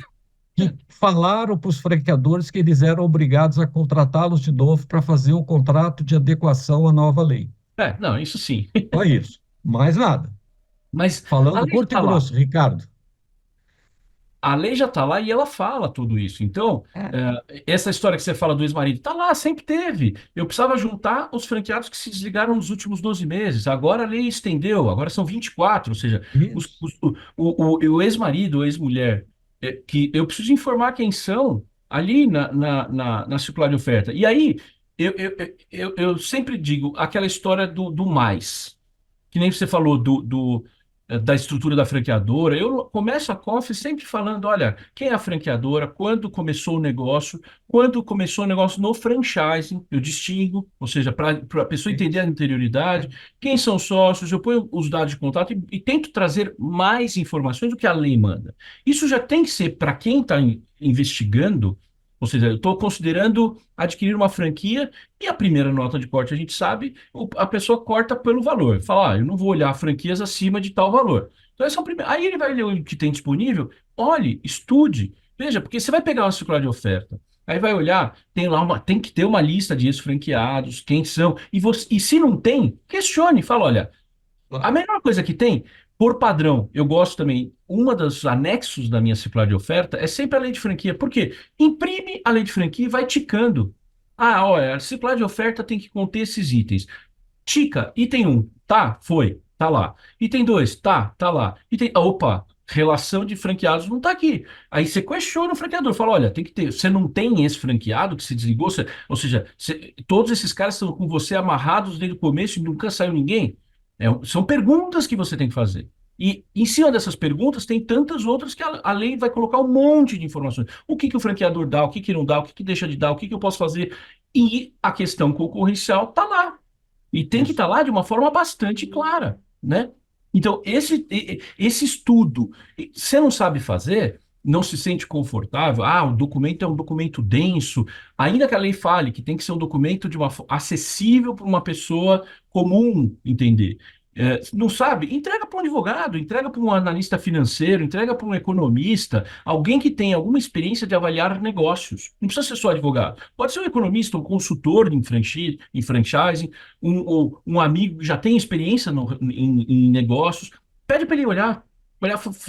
que falaram para os franqueadores que eles eram obrigados a contratá-los de novo para fazer o contrato de adequação à nova lei. Não, isso sim. Só isso. Mais nada. Mas a Falando lei curto e está lá. grosso, Ricardo. A lei já está lá e ela fala tudo isso. Então, É, essa história que você fala do ex-marido, está lá, sempre teve. Eu precisava juntar os franqueados que se desligaram nos últimos 12 meses. Agora a lei estendeu, agora são 24. Ou seja, isso. o ex-marido, a ex-mulher, que eu preciso informar quem são ali na circular de oferta. E aí, eu sempre digo aquela história do mais. Que nem você falou da estrutura da franqueadora. Eu começo a conf sempre falando, olha, quem é a franqueadora, quando começou o negócio, quando começou o negócio no franchising, eu distingo, ou seja, para a pessoa entender a interioridade, quem são os sócios, eu ponho os dados de contato e tento trazer mais informações do que a lei manda. Isso já tem que ser para quem está investigando, ou seja, eu estou considerando adquirir uma franquia e a primeira nota de corte, a gente sabe, a pessoa corta pelo valor. Fala, eu não vou olhar franquias acima de tal valor. Então, esse é o primeiro. Aí ele vai ler o que tem disponível, olhe, estude, veja, porque você vai pegar uma circular de oferta. Aí vai olhar, tem que ter uma lista de ex-franqueados, quem são, e se não tem, questione, fala, olha, a melhor coisa que tem, por padrão, eu gosto também, uma dos anexos da minha circular de oferta é sempre a lei de franquia. Por quê? Imprime a lei de franquia e vai ticando. Ah, olha, a circular de oferta tem que conter esses itens. Tica, item um, tá, foi, tá lá. Item 2, tá lá. Opa, relação de franqueados não tá aqui. Aí você questiona o franqueador, fala, olha, tem que ter, você não tem esse franqueado que se desligou, ou seja, todos esses caras estão com você amarrados desde o começo e nunca saiu ninguém? São perguntas que você tem que fazer. E em cima dessas perguntas tem tantas outras que a lei vai colocar um monte de informações. O que que o franqueador dá, o que que não dá, o que que deixa de dar, o que que eu posso fazer. E a questão concorrencial tá lá. E tem que Isso. estar lá de uma forma bastante clara, né? Então, esse estudo, você não sabe fazer, não se sente confortável, o documento é um documento denso, ainda que a lei fale que tem que ser um documento acessível para uma pessoa comum entender. Não sabe? Entrega para um advogado, entrega para um analista financeiro, entrega para um economista, alguém que tem alguma experiência de avaliar negócios. Não precisa ser só advogado. Pode ser um economista, um consultor em franchising, um amigo que já tem experiência em negócios. Pede para ele olhar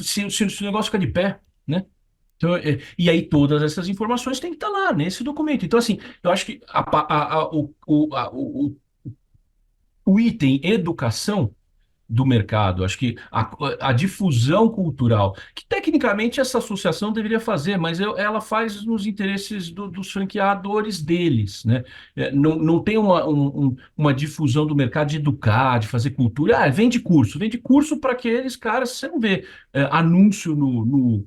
se o negócio fica de pé, né? Então, e aí todas essas informações têm que estar lá nesse documento. Então, assim, eu acho que o item educação do mercado, acho que a difusão cultural, que tecnicamente essa associação deveria fazer, mas ela faz nos interesses dos franqueadores deles, né? Não tem uma difusão do mercado de educar, de fazer cultura. Vende curso para aqueles caras, você não vê anúncio no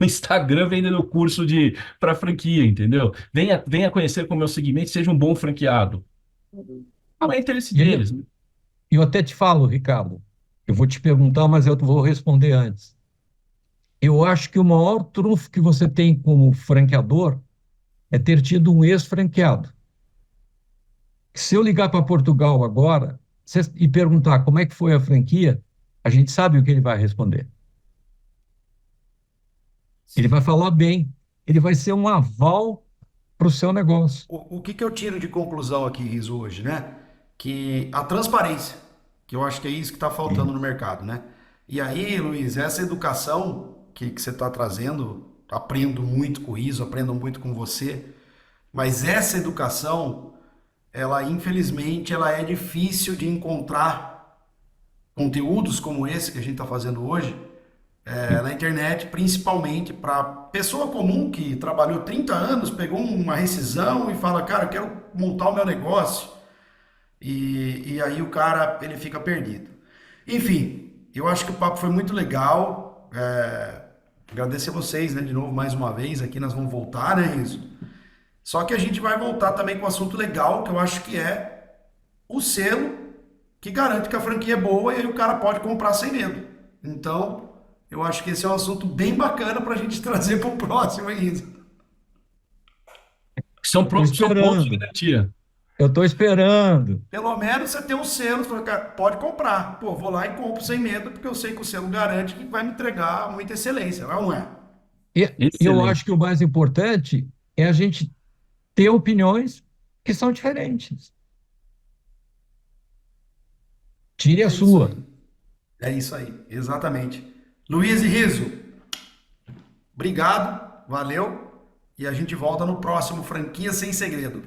Instagram vendendo curso para franquia, entendeu? Venha conhecer como é o segmento, seja um bom franqueado. Não é interesse E aí, deles, né? eu até te falo, Ricardo, eu vou te perguntar, mas eu vou responder antes. Eu acho que o maior trunfo que você tem como franqueador é ter tido um ex-franqueado. Se eu ligar para Portugal agora e perguntar como é que foi a franquia, a gente sabe o que ele vai responder. Ele vai falar bem, ele vai ser um aval para o seu negócio. O que que eu tiro de conclusão aqui, Riso, hoje, né? Que a transparência, que eu acho que é isso que está faltando no mercado, né? E aí, Luiz, essa educação que você está trazendo, aprendo muito com o Riso, aprendo muito com você, mas essa educação, ela infelizmente, ela é difícil de encontrar conteúdos como esse que a gente está fazendo hoje, na internet, principalmente para pessoa comum que trabalhou 30 anos, pegou uma rescisão e fala, cara, eu quero montar o meu negócio. E aí o cara, ele fica perdido. Enfim, eu acho que o papo foi muito legal. Agradecer a vocês, né, de novo, mais uma vez. Aqui nós vamos voltar, né, Riso? Só que a gente vai voltar também com um assunto legal, que eu acho que é o selo que garante que a franquia é boa e aí o cara pode comprar sem medo. Então, eu acho que esse é um assunto bem bacana para a gente trazer para o próximo, hein, Riso? Estou São pontos de esperando, garantia. eu estou esperando. Pelo menos você tem um selo, você fala, cara, pode comprar. Pô, vou lá e compro sem medo, porque eu sei que o selo garante que vai me entregar muita excelência, não é? E eu acho Excelente. que o mais importante é a gente ter opiniões que são diferentes. Tire a É isso aí. sua. É isso aí, exatamente. Luiz e Riso, obrigado, valeu. E a gente volta no próximo Franquia Sem Segredo.